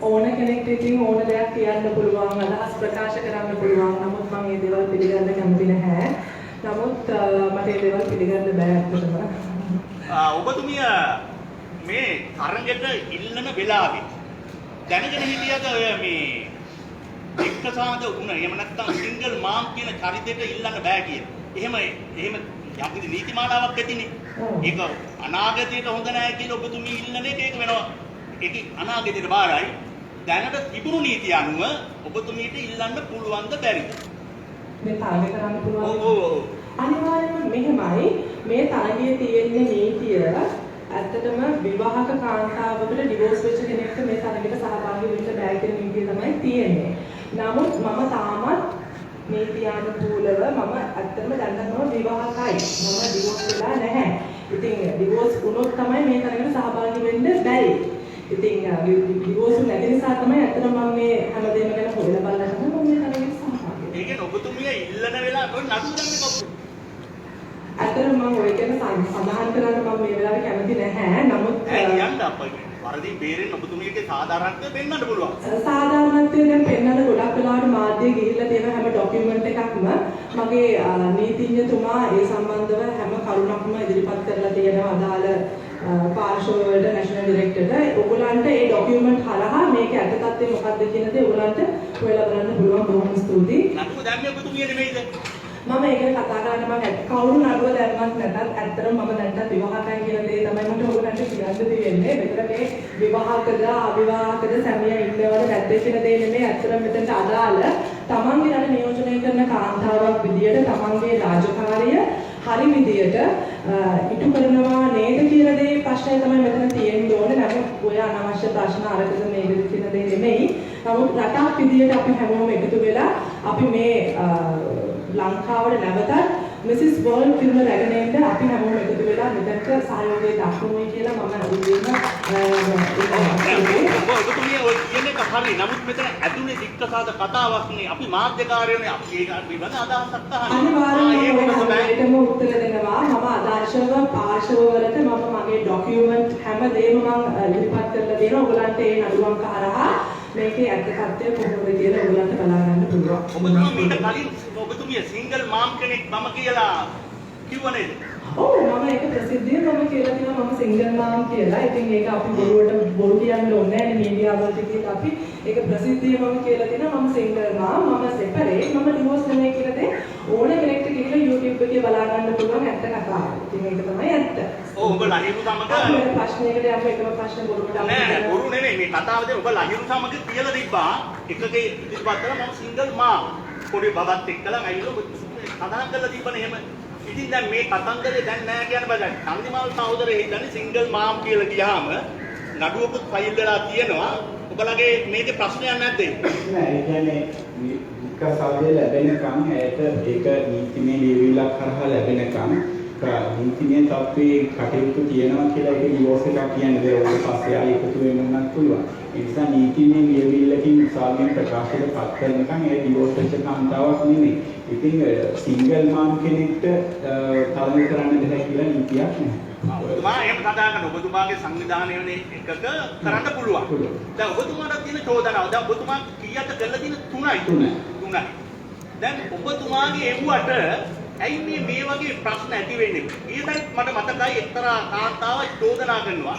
ඕන කෙනෙක්ට ඉතින් ඕන දෙයක් කියන්න පුළුවන්, අදහස් ප්‍රකාශ කරන්න පුළුවන්. නමුත් මම මේ දේවල් පිළිගන්න කැමති නැහැ. නමුත් මට මේ දේවල් පිළිගන්න බෑ අතටම. ඔබතුමිය මේ තරඟෙට ඉල්ලන වෙලාවේ දැනගෙන හිටියද ඔය මේ එක්කසාද වුණ එහෙම නැත්නම් සිංගල් මාම් කියන චරිතයට ඉල්ලන්න බෑ කියලා. එහෙම යම්කිසි නීතිමාලාවක් ඇතිනේ. ඒක අනාගතයට හොඳ නැහැ කියලා ඔබතුමිය ඉල්ලන එක ඒක වෙනවා. ඒක අනාගතයට බාරයි. දැනට තිබුණු නීතිය අනුව ඔබතුමියට ඉල්ලන්න පුළුවන්ද බැරිද? මේ තරගය කරන්න පුළුවන්. ඔව්. අනිවාර්යයෙන්ම මෙහෙමයි මේ තරගයේ තියෙන නීතිය ඇත්තටම විවාහක කාන්තාවකට ඩිවෝර්ස් වෙච්ච කෙනෙක්ට මේ තරගයට සහභාගී වෙන්න බෑ කියන නීතිය තමයි තියෙන්නේ. නමුත් මම තාමත් නීතියානුකූලව මම ඇත්තටම දැනගන්නවා විවාහකයි. මම ඩිවෝර්ස් වෙලා නැහැ. ඉතින් ඩිවෝර්ස් වුණොත් තමයි මේ තරගයට සහභාගී වෙන්න බැරි. ඉතින් ඩිවෝර්ස් නැති නිසා තමයි ඇත්තටම මම මේ හැමදේම ගැන හොයලා බලලා තමයි මම මේ තරගයට සහභාගී වෙන්නේ. ඒකෙන් ඔබතුමිය ඉල්ලන වෙලාව කොහොමද නඩු දාන්නේ කොහොමද? ඇත්තටම මම ඔය ගැන සඳහන් කරන්න මම මේ වෙලාවේ කැමති නැහැ. නමුත් කියන්න අපේ වරදී බේරෙන්න ඔබතුමියගේ සාධාරණත්වය පෙන්වන්න පුළුවන්. සාධාරණත්වය දැන් පෙන්වන්න ගොඩක් වෙලාවට මාධ්‍යයේ ගිහිල්ලා තියෙන හැම ડોකියුමන්ට් එකක්ම මගේ නීතිඥතුමා ඒ සම්බන්ධව හැම කරුණක්ම ඉදිරිපත් කරලා තියෙනවා අදාළ පාර්ශව වලට නැෂනල් ඩිරෙක්ටර්ට. ඔයගොල්ලන්ට ඒ ડોකියුමන්ට් හරහා මේකේ අර්ථ තත්ත්වය මොකක්ද කියන දේ ඔයගොල්ලන්ට හොයලා බලන්න පුළුවන්. බොහොම ස්තුතියි. නඩුව දැම්මේ ඔබතුමිය නෙමෙයිද? මම ඒක කතා කරන්න මම කවුරු නඩුව දැම්මත් නැතත් ඇත්තටම මම දැන්ට විවාහකයි කියන දේ තමයි මට ඔයගොල්ලන්ට කියන්න තියෙන්නේ. මෙතන මේ විවාහකද අවිවාහකද සැමියා ඉන්නවද නැද්ද කියන දේ නෙමෙයි ඇත්තටම මෙතනට අදාළ තමන්ගේ රට නියෝජනය කරන කාන්තාවක් විදියට තමන්ගේ රාජකාරිය හරි විදියට ඉටු කරනවා නේද කියන දේ ප්‍රශ්නය තමයි මෙතන තියෙන්න ඕනේ. නමුත් ඔය අනවශ්‍ය ප්‍රශ්න අරගෙන මේකද කියන දේ නෙමෙයි. නමුත් රටක් විදියට අපි හැමෝම එකතු වෙලා අපි මේ ලංකාවට නැවතත් මිසිස් වර්ල්ඩ් ෆිල්ම් රැගෙන එන්න අපි හැමෝම එකතු වෙලා මෙතනට සහයෝගය දක්වමුයි කියලා මම උදේම ඔබතුමිය ඔය කියන එක හරි. නමුත් මෙතන ඇතුලේ දික්කසාද කතාවක් නේ. අපි මාධ්‍යකාරයෝනේ අපි ඒක පිළිබඳ අදහසක් අහන්නේ. අනිවාර්යයෙන්ම උත්තර දෙනවා. මම අදාර්ශව පාර්ශවවලට මම මගේ ડોකියුමන්ට් හැමදේම මම ඉදිරිපත් කරලා දෙනවා. ඔයගලන්ට ඒ නඩුවන්ක හරහා මේකේ ඇත්ත තත්ත්වය කොහොමද කියලා ඔයගලන්ට බලා ගන්න පුළුවන්. ඔබතුමිය මීට කලින් ඔබතුමිය සිංගල් මාම් කෙනෙක් මම කියලා කිව්ව නේද? ඔව් මම ඒක ප්‍රසිද්ධියෙන් මම කියලා තියෙනවා මම සිංගල් මාම් කියලා. ඉතින් ඒක අපි බොරුවට බොරු කියන්න ඕනේ නැහැ නේ මීඩියා වලට කියලා අපි ඒක ප්‍රසිද්ධිය මම කියලා දෙනවා මම සිංගල් මම සෙපරේට් මම ඩිවෝස් නෙමෙයි කියලා දෙන්නේ ඕන කෙනෙක්ට ගිහලා YouTube එකේ බලා ගන්න පුළුවන් ඇත්ත කතාව. ඉතින් ඒක තමයි ඇත්ත. ඔව් ඔබ ලහිරු සමග ප්‍රශ්නයකට අපි එකම ප්‍රශ්න බොරුවට නෑ බොරු නෙමෙයි මේ කතාවේදී ඔබ ලහිරු සමග කියලා තිබ්බා එකගේ ඉතිපත් කරලා මම සිංගල් මා පොඩි බබත් එක්කලා ඇවිල්ලා කතා කරලා තිබ්බනේ එහෙම. ඉතින් දැන් මේ කතන්දරේ දැන් නෑ කියන බෑ. චන්දිමාල් සහෝදරේ හිටන්නේ සිංගල් මාම් කියලා ගියාම නඩුවකුත් ෆයිල් වෙලා තියෙනවා. ඔබලගේ මේකේ ප්‍රශ්නයක් නැද්ද? නෑ ඒ කියන්නේ විකාශය ලැබෙනකම් ඇයට ඒක නීතිමය ලියවිල්ලක් කරහා ලැබෙනකම් නීතිමය තත්ත්වයේ කටයුතු තියෙනවා කියලා ඒක ඩිවෝර්ස් එකක් කියන්නේ ඒක පස්සේ ආයෙ එකතු වෙන්නත් පුළුවන්. ඒ නිසා නීතිමය ලියවිල්ලකින් උසාවියෙන් ප්‍රකාශයට පත් කරනකම් ඒ ඩිවෝර්ස් එක කාන්තාවක් නෙමෙයි. ඉතින් සිංගල් මාම් කෙනෙක්ට තරඟ කරන්න බැහැ කියලා නීතියක් නැහැ. ඔබතුමා එහෙම කතා කරන ඔබතුමාගේ සංවිධානය වෙන එකක කරන්න පුළුවන්. දැන් ඔබතුමාට තියෙන චෝදනාව දැන් ඔබතුමා කීයට කරලා තියෙන 3යි. දැන් ඔබතුමාගේ එව්වට ඇයි මේ වගේ ප්‍රශ්න ඇති වෙන්නේ? ඊටත් මට මතකයි එක්තරා කාන්තාවක් චෝදනා කරනවා.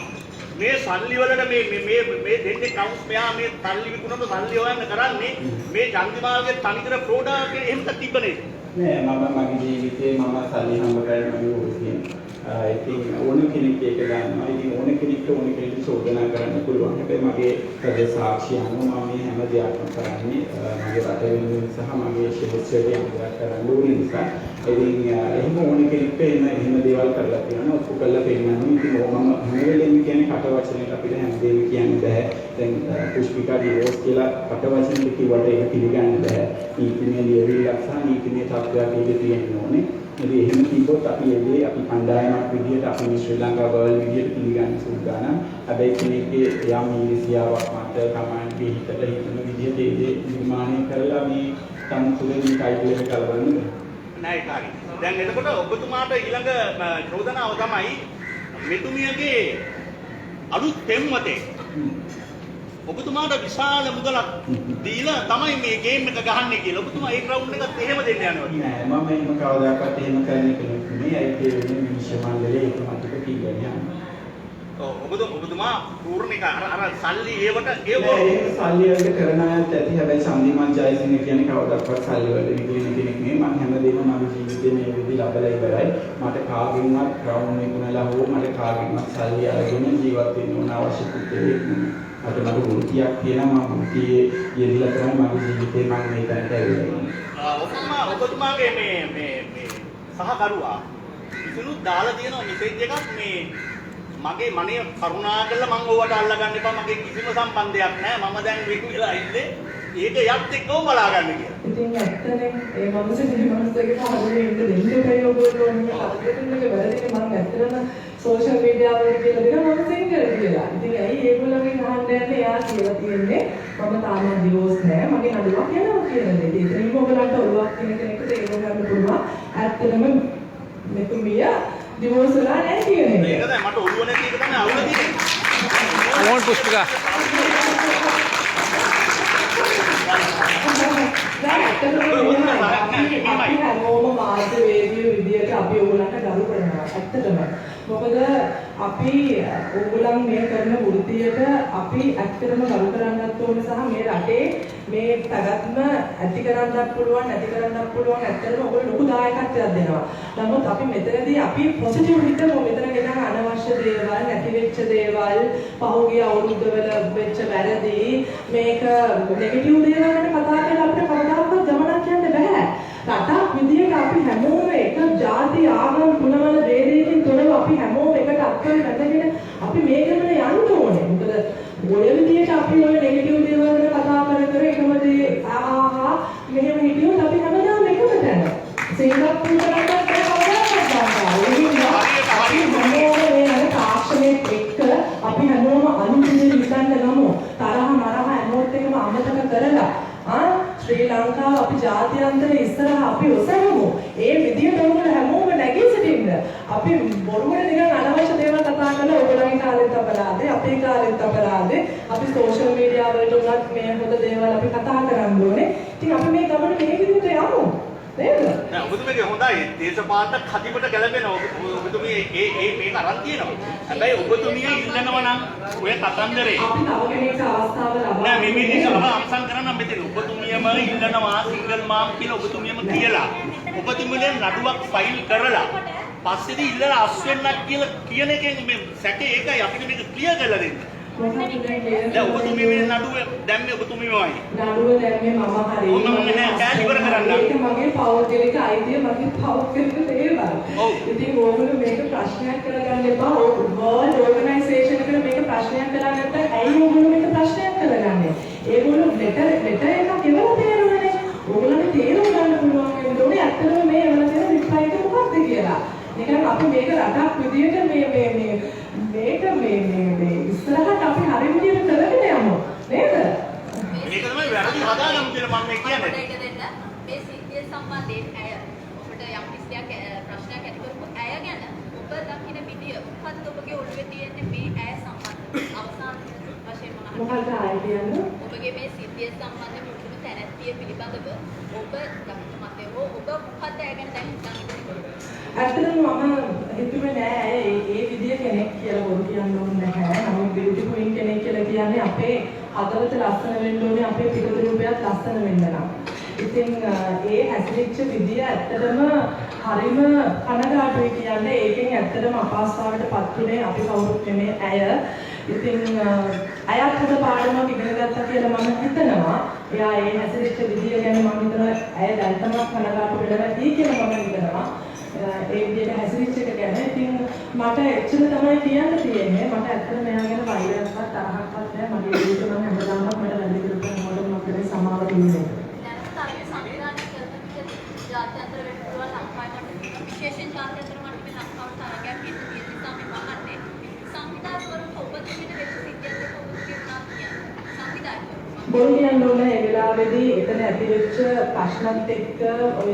මේ සල්ලි වලට මේ දෙන්නේ කවුස් මෙහා මේ සල්ලි විකුණන සල්ලි හොයන්න කරන්නේ මේ චන්දිමාල්ගේ තනිකර ප්‍රෝඩා කියන එහෙම තිබ්බනේ. නෑ මගේ ජීවිතේ මම සල්ලි හම්බ කරන්න ඕනේ. ඉතින් ඕන කෙනෙක් ඒක ගන්නවා. ඉතින් ඕන කෙනෙක්ට ඕන කෙනෙක්ට චෝදනා කරන්න පුළුවන්. හැබැයි මගේ ප්‍රදේශ සාක්ෂි අනුව මම මේ හැම දෙයක්ම කරන්නේ මගේ රට වෙනුවෙන් සහ මගේ ශිෂ්‍යත්වයට යම්දයක් කරන්න ඕන නිසා. ඉතින් එහෙම ඕන කෙනෙක්ට එහෙම දේවල් කරලා තියෙනවා. ඔප්පු කරලා පෙන්නනවා. ඉතින් මම හැම වෙලෙම කියන්නේ කට වචනෙට අපිට හැමදේම කියන්න බෑ. දැන් පුෂ්පිකා ඩිවෝර්ස් කියලා කට වචනෙට කිව්වට ඒක පිළිගන්න බෑ. නීතිමය ලියවිල්ලක් සහ නීතිමය තත්ත්වයක් ඒක තියෙන්න ඕනේ. ඉතින් එහෙම කිව්වොත් අපි එන්නේ අපි කණ්ඩායමක් විදියට අපි මේ ශ්‍රී ලංකා වර්ල්ඩ් විදියට පිළිගන්න සූදානම්. හැබැයි කෙනෙක්ගේ යම් ඉරිසියාවක් මත තමන්ගේ හිතට හිතන විදියට ඒ නිර්මාණය කරලා මේ සම්පූර්ණ කයිලේ කලවන්න නෑ ඒක හරි. දැන් එතකොට ඔබතුමාට ඊළඟ චෝදනාව තමයි මෙතුමියගේ අලුත් පෙම්වතේ ඔබතුමාට විශාල මුදලක් දීලා තමයි මේ ගේම් එක ගහන්නේ කියලා. ඔබතුමා ඒ ග්‍රවුන්ඩ් එකත් එහෙම දෙන්න යනවා. නෑ මම එහෙම කවදාකවත් එහෙම කරන්නේ නෙමෙයි. ඒක වෙන්නේ විනිශ්චය මණ්ඩලයේ ඒක මතක තියගන්න. ඔබතුමා පූර්ණික අර සල්ලි ඒවට ඒ සල්ලි වලට කරන අයත් ඇති. හැබැයි සම්දිමන් ජයසිංහ කියන්නේ කවදාකවත් සල්ලි වලට විකුණන කෙනෙක් නෙමෙයි. මම හැමදේම මගේ ජීවිතේ මේ විදිහට ලබලා ඉවරයි. මට කාගෙන්වත් ක්‍රවුන් විකුණලා හෝ මට කාගෙන්වත් සල්ලි අරගෙන ජීවත් වෙන්න ඕන අවශ්‍ය පුතේ අද මට වෘත්තියක් තියෙනවා. මම වෘත්තියේ යෙදিলা තමයි මගේ ජීවිතේ මම මේ තැනට ඇවිල්ලා ඔබතුමාගේ මේ සහකරුවා ඉතිනුත් දාලා තියෙන මෙසේජ් එකක් මේ මගේ මනේ කරුණාකරලා මම ඕවට අල්ලගන්න එපා. මගේ කිසිම සම්බන්ධයක් නැහැ. මම දැන් විකු වෙලා ඉන්නේ. ඒක යත් එක්කම බලා ගන්න කියලා. ඉතින් ඇත්තනේ ඒ මනුස්සගේ පහළේ ඉන්න දෙන්න ප්‍රයෝගවල වුණේ අදටම වැරදිනේ මම ඇත්තටම සෝෂල් මීඩියා වල කියලා දෙනවා මම සිංගල් කියලා. ඉතින් ඇයි ඒගොල්ලෝගෙන් අහන්න යන්නේ එයා කියලා තියෙන්නේ මම තාම ඩිවෝස් නෑ මගේ නඩුවක් යනවා කියන දේ. ඉතින් ඔයගොල්ලන්ට ඔළුවක් කියන කෙනෙක්ට ඒක ගන්න පුළුවන්. ඇත්තටම මෙතුමිය ඩිවෝස් වෙලා නැහැ කියන එක. ඒක තමයි මට ඔළුව නැති එක තමයි අවුල තියෙන්නේ. ඕන් පුෂ්පිකා අපි හැමෝම මාධ්‍යවේදියෝ විදියට අපි ඕගොල්ලන්ට ගරු කරනවා. ඇත්තටම. මොකද අපි ඕගොල්ලන් මේ කරන වෘත්තියට අපි ඇත්තටම ගරු කරන්නත් ඕන සහ මේ රටේ මේ පැවැත්ම ඇති කරන්නත් පුළුවන් නැති කරන්නත් පුළුවන් ඇත්තටම ඔයගොල්ලෝ ලොකු දායකත්වයක් දෙනවා. නමුත් අපි මෙතනදී අපි පොසිටිව් හිතමු. මෙතන ගෙනන අනවශ්‍ය දේවල් නැති වෙච්ච දේවල් පහුගිය අවුරුද්දවල වෙච්ච වැරදි මේක නෙගටිව් දේවල් ගැන කතා කරලා අපිට කවදාවත් ගමනක් යන්න බෑ. රටක් විදියට අපි හැමෝම එක ಜಾති ආගම් කුලවල ભેදයකින් තොරව අපි හැමෝම එකට අත්කර ගන්නගෙන අපි මේ ගමන යන්න ඕනේ. මොකද ඔය විදියට අපි ඔය නෙගටිව් දේවල් ගැන කතා කර එකම දේ ආහා මෙහෙම හිටියොත් අපි හැමදාම එකම තැන. සිංගප්පූරුවට අපි හැමෝම අනුන්ගේ හිතන්න ගමු. තරහ මරහ හැමෝත් එකම අමතක කරලා ශ්‍රී ලංකාව අපි ජාත්‍යන්තර ඉස්සරහ අපි ඔසවමු. ඒ විදියට උඹලා හැමෝම නැගී සිටින්න. අපි බොරුවට නිකන් අනවශ්‍ය දේවල් කතා කරලා ඔයගොල්ලන්ගේ කාලෙත් අපරාධේ, අපේ කාලෙත් අපරාධේ. අපි සෝෂල් මීඩියා වලට උනත් මේ හොඳ දේවල් අපි කතා කරන්න ඕනේ. ඉතින් අපි මේ ගමන මේ විදිහට යමු. නේද? නෑ ඔබතුමීගේ හොඳයි දේශපාලන කතිපට ගැලපෙනවා. ඔබතුමී මේක අරන් තියෙනවා. හැබැයි ඔබතුමිය ඉල්ලනවා නම් ඔය කතන්දරේ අපි තව කෙනෙක්ට අවස්ථාව ලබා නෑ මේ සභාව අවසන් කරන්න මෙතන ඔබතුමියම ඉල්ලනවා සිංගල් මාම් කියලා ඔබතුමියම කියලා. ඔබතුමියනේ නඩුවක් ෆයිල් කරලා පස්සේදී ඉල්ලලා අස්වෙන්නක් කියලා කියන එකෙන් මේ සැකේ ඒකයි අපිට මේක ක්ලියර් කරලා දෙන්න. දැන් ඔබතුමිය මේ නඩුව දැම්මේ ඔබතුමියමයි. නඩුව දැම්මේ මම හරියට. ඔන්න මම නෑ කෑලි ඉවර කරන්න. ඒක මගේ පෞද්ගලික අයිතිය මගේ පෞද්ගලික දේවල්. ඔව්. ඉතින් ඕගොල්ලෝ මේක ප්‍රශ්නයක් කරගන්න එපා. වර්ල්ඩ් ඕගනයිසේෂන් එකට මේක ප්‍රශ්නයක් කරලා නැත්නම් ඇයි ඕගොල්ලෝ මේක ප්‍රශ්නයක් කරගන්නේ? ඒගොල්ලෝ ලෙටර් එකක් එවලා තියෙනවනේ. ඕගොල්ලන්ට තේරුම් ගන්න පුළුවන් වෙන්නේ ඇත්තටම මේ එවලා තියෙන රිප්ලයි එක මොකක්ද කියලා. නිකන් අපි මේක රටක් විදියට මේක ඉස්සරහට අපි හරි විදියට කරගෙන යමු නේද? මේක තමයි වැරදි හදාගන්න කියලා මම කියන්නේ. මේ සිද්ධිය සම්බන්ධයෙන් ඇය ඔබට යම් කිසියක් ප්‍රශ්නයක් ඇති කරපු ඇය ගැන ඔබ දකින විදිය මොකක්ද ඔබගේ ඔළුවේ තියෙන්නේ මේ ඇය සම්බන්ධ අවසාන වශයෙන් මොකක්ද ආයෙ කියන්නේ? ඔබගේ මේ සිද්ධිය සම්බන්ධ මුලින්ම තැනැත්තිය පිළිබඳව ඔබ දකින මතය හෝ ඔබ මොකක්ද ඇය ගැන දැන් හිතන්නේ? ඇත්තටම මම හිතුවේ නෑ ඒ විදිය කෙනෙක් කියලා බොරු කියන්න ඕනේ නැහැ. නමුත් බියුටි ක්වීන් කෙනෙක් කියලා කියන්නේ අපේ හදවත ලස්සන වෙන්න ඕනේ, අපේ පිටු රූපයත් ලස්සන වෙන්න නම්. ඉතින් ඒ හැසිරෙච්ච විදිය ඇත්තටම හරිම කනගාටුයි කියන්නේ. ඒකෙන් ඇත්තටම අපහසුතාවයටපත් උනේ අපි කවුරුත් නෙමේ ඇය. ඉතින් අයත් හොඳ පාඩමක් ඉගෙන ගත්තා කියලා මම හිතනවා. එයා ඒ හැසිරෙච්ච විදිය ගැන මම හිතනවා ඇය දැන් තමයි කනගාටු වෙලා ඉන්නේ කියලා මම හිතනවා. ඒ විදිහට හැසිරෙච්ච එක ගැන ඉතින් මට එච්චර තමයි කියන්න තියෙන්නේ. මට ඇත්තටම මෙයා ගැන වෛරයක්වත් තරහක්වත් නැහැ. මගේ ජීවිතේ මම හැමදාම මට වැඩි කරපු මොකද මම සමාව දෙන්නේ. දැන් සංවිධානය කරන විට ජාත්‍යන්තර වෙන්න ලංකාවට විශේෂයෙන් ජාත්‍යන්තර මට්ටමේ ලංකාවට තරගයක් ඉන්න තියෙන නිසා මම අහන්නේ සංවිධායකවරුන්ට ඔබතුමීට වෙච්ච සිද්ධියක් එක්ක ඔබතුමී මොනවද කියන්නේ? සංවිධායකවරු බොරු කියන්න ඕනේ ඒ වෙලාවේදී එතන ඇතිවෙච්ච ප්‍රශ්නත් එක්ක ඔය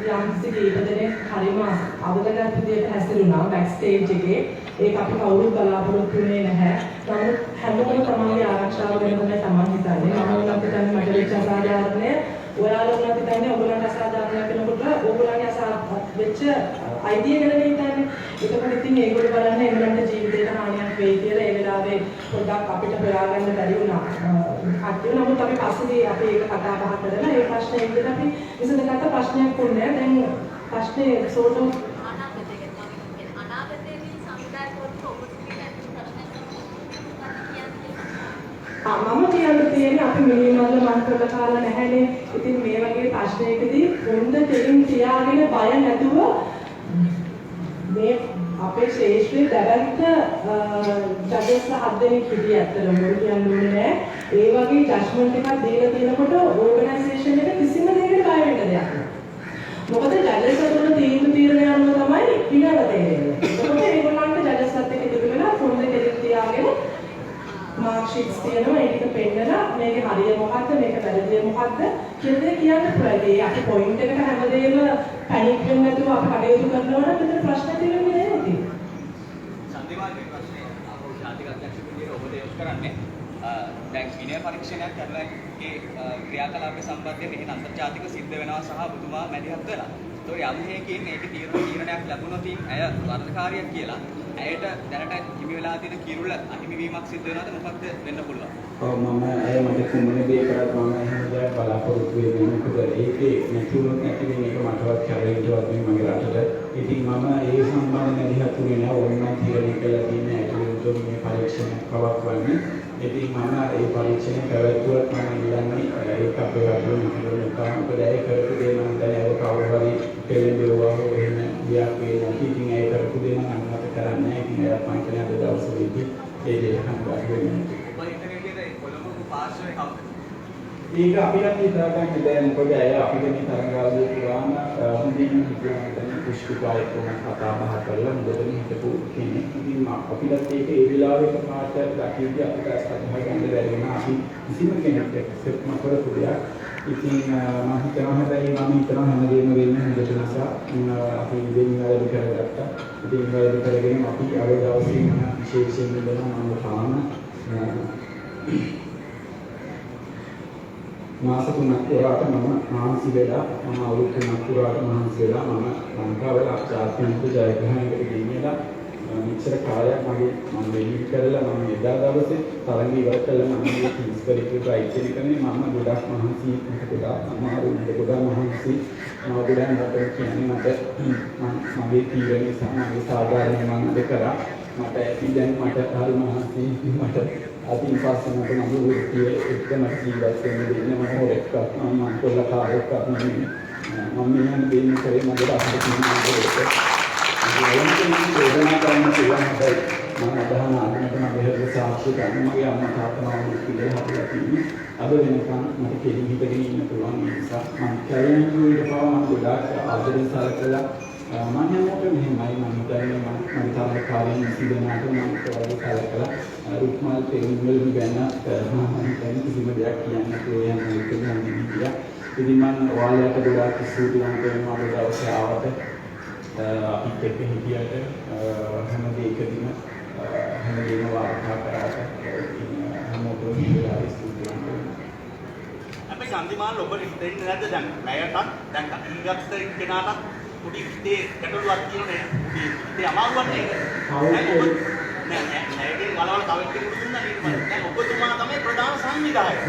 යම්සි දීපදෙනේ හරිම අවදගත් විදියට හැසිරුණා බෑක් ස්ටේජ් එකේ. ඒක අපි කවුරුත් බලාපොරොත්තු වෙන්නේ නැහැ. නමුත් හැමෝම තමන්ගේ ආරක්ෂාව ගැන තමයි තමන් හිතන්නේ. මම උනත් හිතන්නේ මට වෙච්ච අසාධාරණය ඔයාලා උනත් හිතන්නේ ඔයගොල්ලන්ට අසාධාරණයක් වෙනකොට ඕගොල්ලන්ගේ වෙච්ච අයිතිය ගැන හිතන්නේ. ඒකම ඉතින් ඒගොල්ලෝ බලන්නේ ඒගොල්ලන්ට ජීවිතේට හානියක් වෙයි කියලා ඒ වෙලාවේ පොඩ්ඩක් අපිට හොයාගන්න බැරි වුණා. නමුත් අපි පස්සේ අපි ඒක කතා බහ කරලා ඒ ප්‍රශ්නේ ඉදිරියට අපි විසඳගත්ත ප්‍රශ්නයක් වුණේ. දැන් ප්‍රශ්නේ සෝට අනාගතයේදී සංවිධායකවරුන්ට ඔබතුමී නැති ප්‍රශ්නයක් මම කියන්න තියෙන්නේ අපි මිනිමල්ල මන් කරලා කාලා නැහැනේ. ඉතින් මේ වගේ ප්‍රශ්නයකදී හොඳ දෙයින් තියාගෙන බය නැතුව මේ අපේ ශේෂ්ත්‍රයේ දැවැන්ත ජජස්ලා 7 දෙනෙක් හිටිය ඇත්තටම මොකද කියන්නේ නෑ. ඒ වගේ ජජ්මන්ට් එකක් දීලා තියෙනකොට ඕගනයිසේෂන් එක කිසිම දෙයකට බය වෙන්න දෙයක් නෑ. මොකද ජජස්ලා තුන තීරණය අනුව තමයි විනාඩ දෙන්නේ. ඒකෝට ඒගොල්ලන්ට ජජස්ලාත් එක්ක ඉඳලා වෙලා ෆෝන් දෙකකින් තියාගෙන මාර්ක් ෂීට්ස් තියෙනවා ඒක පෙන්නලා මේකේ හරිය මොකද්ද මේක වැරදිය මොකද්ද කියලා දෙයක් කියන්න පුළුවන්. අපි පොයින්ට් එකට හැමදේම පැනික් වෙන්නේ නැතුව අපි කටයුතු කරනවා නම් මෙතන ප්‍රශ්න තියෙන්නේ නැහැ. සන්දිමාගේ ප්‍රශ්නේ අපෝ ශාන්තික අධ්‍යක්ෂක විදියට ඔබ දෙයක් කරන්නේ දැන් විනය පරීක්ෂණයක් කරලා ඒ ක්‍රියාකලාපයේ සම්බන්ධයෙන් මෙහි අන්තර්ජාතික සිද්ධ වෙනවා සහ ඔබතුමා මැදිහත් වෙලා. ඒතකොට යම් හේකින් මේකේ තීරණයක් ලැබුණොත් ඇය වර්ධකාරියක් කියලා ඇයට දැනට හිමි වෙලා තියෙන කිරුළ අහිමි වීමක් සිද්ධ වෙනවද මොකක්ද වෙන්න පුළුවන්? ඔව් මම ඇය මට කුමන දේ කරත් මම එහෙම දෙයක් බලාපොරොත්තු වෙන්නේ මොකද ඒකේ නැතුණොත් නැති වෙන එක මටවත් කරේටවත් මේ මගේ රටට. ඉතින් මම ඒ සම්බන්ධ මැදිහත් වෙන්නේ නැහැ. ඕනම තීරණයක් කළා තියෙන ඇතුළත මේ පරීක්ෂණයක් පවත්වන්නේ. ඉතින් මම ඒ පරීක්ෂණය පැවැත්වුවත් මම ඉල්ලන්නේ ඒක අපේ රටේ නිතරම මොකද ඒ කරපු දේ මම දැන් ඒක කවුරු හරි පෙළඹෙවුවා හෝ එහෙම දෙයක් වේ නැති. ඉතින් ඒ කරපු දේ මම අනුමත කරන්නේ නැහැ. ඉතින් ඒක මම කියන්නේ අද දවසේදී ඒ දේ හංගා වෙන්නේ. ඔබ ඉන්ටර්නෙට් කොළඹ පාර්ශ්වයේ කවුද? ඒක අපිට හිතා ගන්න දැන් මොකද ඇය අපිට මේ තරංගාවලිය පුරාම හොඳින් හිතන පුෂ්ටිකායක කතා බහ කරලා මුදලින් හිටපු කෙනෙක්. ඉතින් අපිට ඒක ඒ වෙලාවේ පාට දකිද්දී අපිට අස්තහා ගන්න බැරි වුණා. අපි කිසිම කෙනෙක් එක්සෙප්ට් කරපු දෙයක්. ඉතින් මම හිතනවා හැබැයි මම හිතනවා හැමදේම වෙන්නේ හොඳට නිසා අපි ඉතින් වැඩි කරගත්තා. ඉතින් වැඩි කරගෙන අපි අර දවසේ මම විශේෂයෙන් දෙනවා මම තාම මාස 3ක් පුරාට මම මහන්සි වෙලා මම අවුරුදු 3ක් පුරාට මහන්සි වෙලා මම ලංකාවේ ජාත්‍යන්තර ජයග්‍රහණයකට ගෙනියලා මෙච්චර කාලයක් මම වෙලින් කරලා මම එදා දවසේ තරඟ ඉවර කළා මම මේ ඉස්පරිකේ රයිට් එක කරන්නේ මම ගොඩක් මහන්සි ගොඩක් අමාරු ගොඩක් මහන්සි මම ගොඩක් මොකද කියන්නේ මට මගේ තීරණය සහ මගේ සාධාරණ මම කරා මට ඇති දැන් මට හරි මහන්සි මට අදින් පස්සේ මට නම් වෘත්තියේ එකම ජීවත් වෙන්න දෙන්න මම හොරෙක්වත් මම කොල්ල කාර්යයක් මම මෙහෙම දෙන්න කරේ මගේ අහකට තියෙනවා වේදනා කරන්න පුළුවන් හැබැයි මම අදහන ආගමකට මගේ හදල සාක්ෂි ගන්න මගේ අම්මා තාත්තා මම පිළිලා හදලා තියෙන්නේ අද වෙනකන් මට කෙලින් හිටගෙන ඉන්න පුළුවන් නිසා මම කැලේන් ඊට පස්සේ මම ගොඩාක් ආදරෙන් සලකලා මම හැමෝටම මෙහෙමයි මම හිතන්නේ මම තරහ කාලේ ඉඳනාට මම ඒවගේ කලකලා රුක්මල් තෙරුවල් ගැන මම හිතන්නේ කිසිම දෙයක් කියන්න පුළුවන් නැහැ කියලා ඉතින් මම ඔයාලට ගොඩාක් ස්තුතිවන්ත වෙනවා අද දවසේ ආවට අපිත් එක්ක හිටියට හැම දෙයකදීම හැමදේම වාර්තා කරාට හැමෝටම ඉඳලා ස්තුතිවන්ත වෙනවා අපි සම්දිමාන ඔබට හිතෙන්නේ නැද්ද දැන් පැයටත් දැන් ඊගත් කෙනාට පුඩි හිතේ ගැටලුවක් තියෙනනේ පුඩි හිතේ අමාරුවක් නේද නෑ නෑගෙන් වලවල් තව එක්කෙනෙකුට දුන්නා නේද දැන් ඔබතුමා තමයි ප්‍රධාන සංවිධායක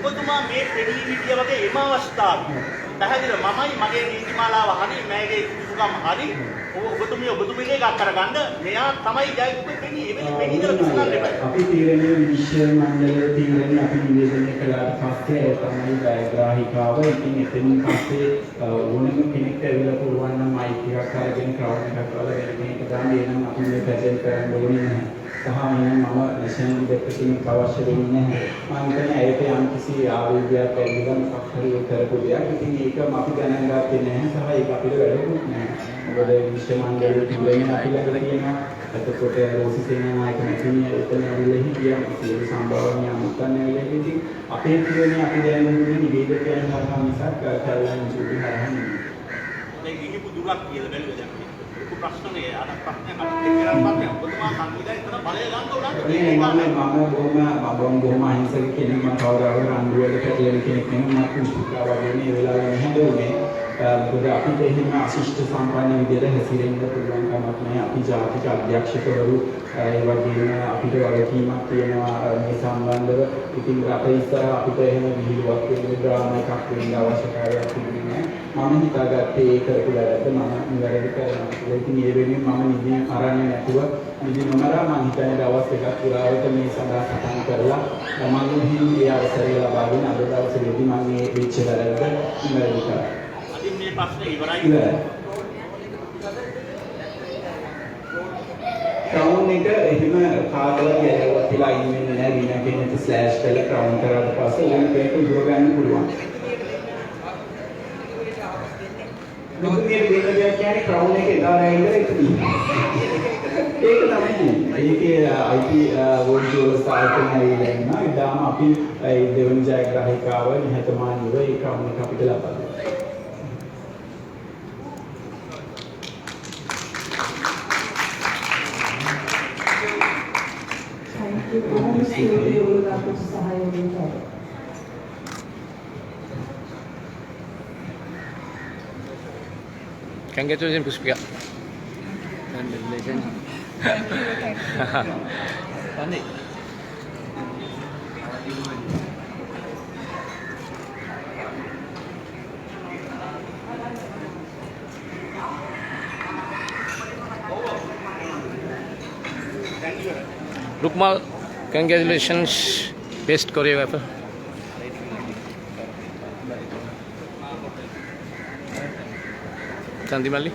ඔබතුමා මේ පෙනී හිටිය වගේ එම අවස්ථාවේ පැහැදිලිව මමයි මගේ නීතිමාලාව හරි මගේ සුසුකම් හරි ඔබතුමියගේ එකක් කරගන්න මෙයා තමයි ජයග්‍රහණය වෙන්නේ එවෙලෙ පෙනී ඉඳලා විශ්වාස කරන්න අපි තීරණය විශ්ව මණ්ඩලයේ තීරණය අපි නිවේදනය කළාට පස්සේ තමයි ජයග්‍රාහිකාව ඉතින් එතනින් පස්සේ ඕනම කෙනෙක්ට ඇවිල්ලා පුළුවන් නම් මයික් එකක් අරගෙන ක්‍රවුඩ් එකක් වල වෙන කෙනෙක් ගන්න එනම් අපි මේ ප්‍රෙසන්ට් කරන්න ඕනේ නැහැ සහ මම නැෂනල් දෙප්ටිමේන්ට් අවශ්‍ය වෙන්නේ නැහැ මම හිතන්නේ ඒකට යම් කිසි ආවේගයක් ඇවිල්ලා මොකක් හරි කරපු දෙයක් ඉතින් ඒක අපි ගණන් ගත්තේ නැහැ සහ ඒක අපිට වැඩකුත් නැහැ මොකද විශ්ව මණ්ඩලයේ තීරණය අපි ළඟ තියෙනවා එතකොට රෝසි සේනානායක මැතිණිය එතන ඇවිල්ලා හිටියා සියලු සම්භාවනීය අමුත්තන් ඇවිල්ලා ඉතින් අපේ තීරණය අපි දැන් දුන්නේ නිවේදකයන් හරහා මිසක් කැලෑන් චුටි හරහා නෙමෙයි දැන් ගිහිපු දුරක් කියලා බැලුවා දැන් ලොකු ප්‍රශ්නේ අර ප්‍රශ්නයක් අපිට කරන්න බෑ ඔබතුමා සංවිධානය කරන බලය ගන්න උනත් මම බොහොම අහිංසක කෙනෙක් මම කවදාවත් රණ්ඩුවල පැටලෙන කෙනෙක් නෙමෙයි මම කුෂ්ඨිකා වගේ මේ වෙලාවේ නැහැ මොකද අපිට එහෙම අශිෂ්ට සම්පන්න විදිහට හැසිරෙන්න පුළුවන් කමක් නැහැ අපි ජාතික අධ්‍යක්ෂකවරු ඒ වගේම අපිට වගකීමක් තියෙනවා මේ සම්බන්ධව ඉතින් රට ඉස්සරහ අපිට එහෙම විහිළුවක් වෙන ඩ්‍රාමා එකක් වෙන්න අවශ්‍යතාවයක් තිබුණේ නැහැ මම හිතාගත්තේ ඒ කරපු වැරද්ද මම නිවැරදි කරනවා කියලා ඉතින් ඒ වෙනුවෙන් මම නිදි අරන්නේ නැතුව නිදි නොමරා මම හිතන්නේ දවස් දෙකක් පුරාවට මේ සඳහා සටන් කරලා මම මේ අවසරය ලබාගෙන අද දවසේදී මම මේ වෙච්ච වැරද්ද නිවැරදි කරා මේ ප්‍රශ්නේ ඉවරයි ක්‍රවුන් එක එහෙම කාටවත් ගැලවෙලා තියලා ඉන්නේ නැහැ විනා කෙනෙක් ස්ලෑෂ් කරලා ක්‍රවුන් කරාට පස්සේ ඕන කෙනෙක් උදුර ගන්න පුළුවන් මොකද මේ දෙන්න දෙයක් කියන්නේ ක්‍රවුන් එක එදා රැ ඉඳලා ඉතින් ඒක තමයි ඒකේ IT වෝඩ් වල සාකච්ඡා ඇවිල්ලා ඉන්නවා එදාම අපි ඒ දෙවන ජයග්‍රාහිකාව නිහතමානීව ඒ ක්‍රවුන් එක අපිට ලබා දුන්නා Congratulations Puspika. Congratulations. Pandai. Rukmal, congratulations, best choreographer. Sandimalli,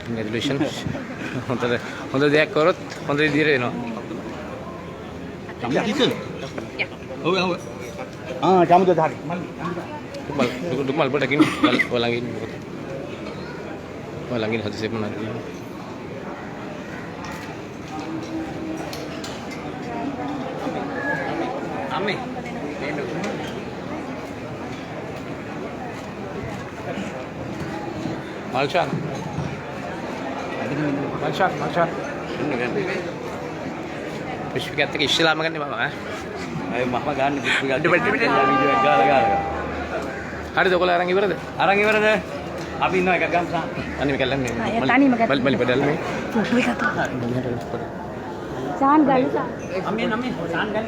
congratulations. Honda දෙයක් කරොත් හොඳ විදියට එනවා. Kamu kisun? Oh, kamu dah hari. Rukmal boleh walangin. Walangin satu segmen lagi. Ame. Malshan. Puspika tak istilah makan ni mama. අය මම ගන්න පිටු පිට පිට. වීඩියෝ එක ගාලා. හරිද ඔයාලා අරන් ඉවරද? අරන් ඉවරද? අපි ඉන්නවා එකක් ගමු සාම. අනිත් එක ලැම් මේ. තනියම ගත්තා. බලි පෙඩල් මේ. ෆොටෝ එකක් සාන් ගන්න සාන්. අම්මේ නම්මේ සාන් ගන්න.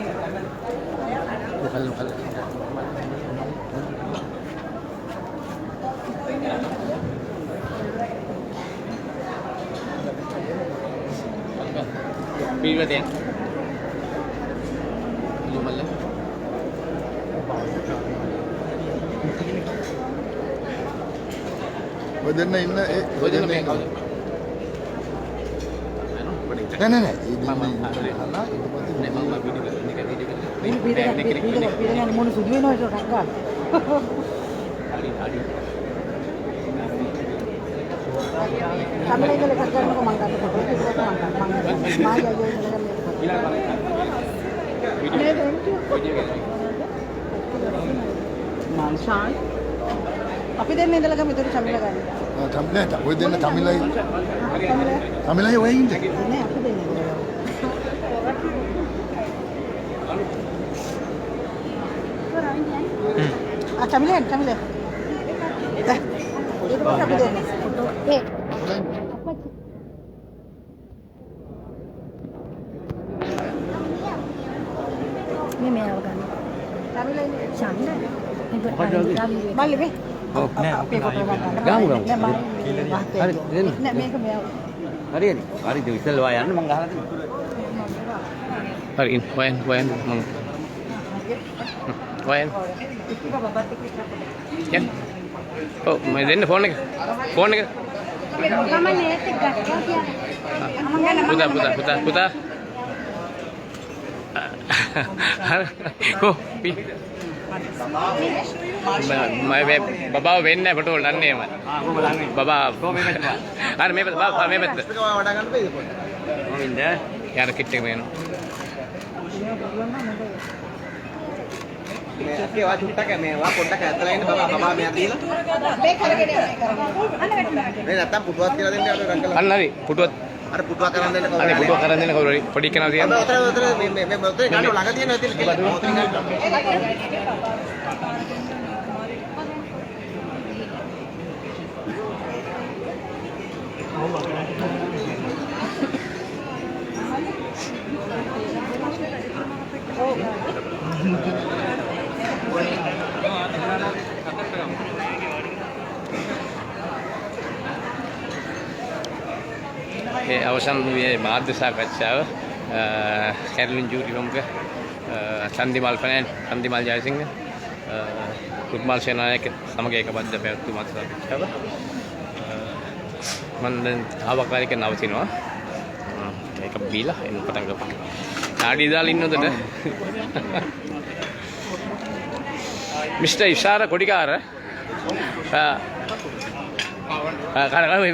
මොකල් මොකල්. පිළිවෙත යන්න. ලුමල්ල. ඔය දෙන්න ඉන්න ඔය දෙන්න මේ කවුද? නෑ නෑ මම වීඩියෝ කරලා මොන සුදු වෙනවද ටක් ගන්න. කැමරේ ඉඳලා එකක් ගන්නකො මම ගන්න ෆොටෝ එකක් මම මාල්ෂාන් අපි දෙන්න ඉඳලා ගමු ඉතින් චමිල ගන්න. නෑ ඔය දෙන්න තමිලයි ඔය ඉන්නේ. නෑ අපි දෙන්න ඉඳලා. චමිල අපි දෙන්න. මේ මේව ගන්න. චමිල මල්ලි මේ. ඔව් නෑ අපේ ෆොටෝ ගන්න. ගාමු ගාමු. නෑ මම හරි දෙන්න. නෑ මේක මේව. හරියනේ. හරිද ඉස්සෙල්ලා යන්න මං ගහලා දෙන්න. හරි ඉන් වයන් මම වයන් යන් ඔව් මම දෙන්න ෆෝන් එක මම නේත් එක ගත්තා පුතා කො පි මම බබා වෙන්නේ ෆොටෝ නන්නේ මම බබා අර මේ බබා මේ පැත්ත වඩා ගන්න බෑද පොඩ්ඩක්. මොමින්ද? යාර කිට් එක මේනෝ මේකේ වා චුට්ටක් මේ වා පොඩ්ඩක් ඇත්තලා ඉන්න බබා මෙයා දීලා. මේ කරගෙන මේ නැත්තම් පුටුවක් කියලා දෙන්න අපේ රංගල. අන්න හරි පුටුවත් අර පුටුවක් කරන් දෙන්න කවුරු. අනේ පුටුව කරන් දෙන්න කවුරු හරි පොඩි කෙනා තියන්න ඔතන මේ මොතේ ගන්න ළඟ තියෙනවා ඉතින් ඔතන ගන්න. ඒ අවසන් වූයේ මාධ්‍ය සාකච්ඡාව කැරලින් ජූරි ප්‍රමුඛ චන්දිමාල් ෆනෑන් චන්දිමාල් ජයසිංහ කුත්මාල් සේනානායක සමග ඒකබද්ධ පැවැත්වූ මාධ්‍ය සාකච්ඡාව මම දැන් ආවකාලික නවතිනවා ඒක බීලා එන්න පටන් ගමු නාඩි දාලා ඉන්නොදට මිස්ටර් ඉෂාර කොඩිකාර කාර මේ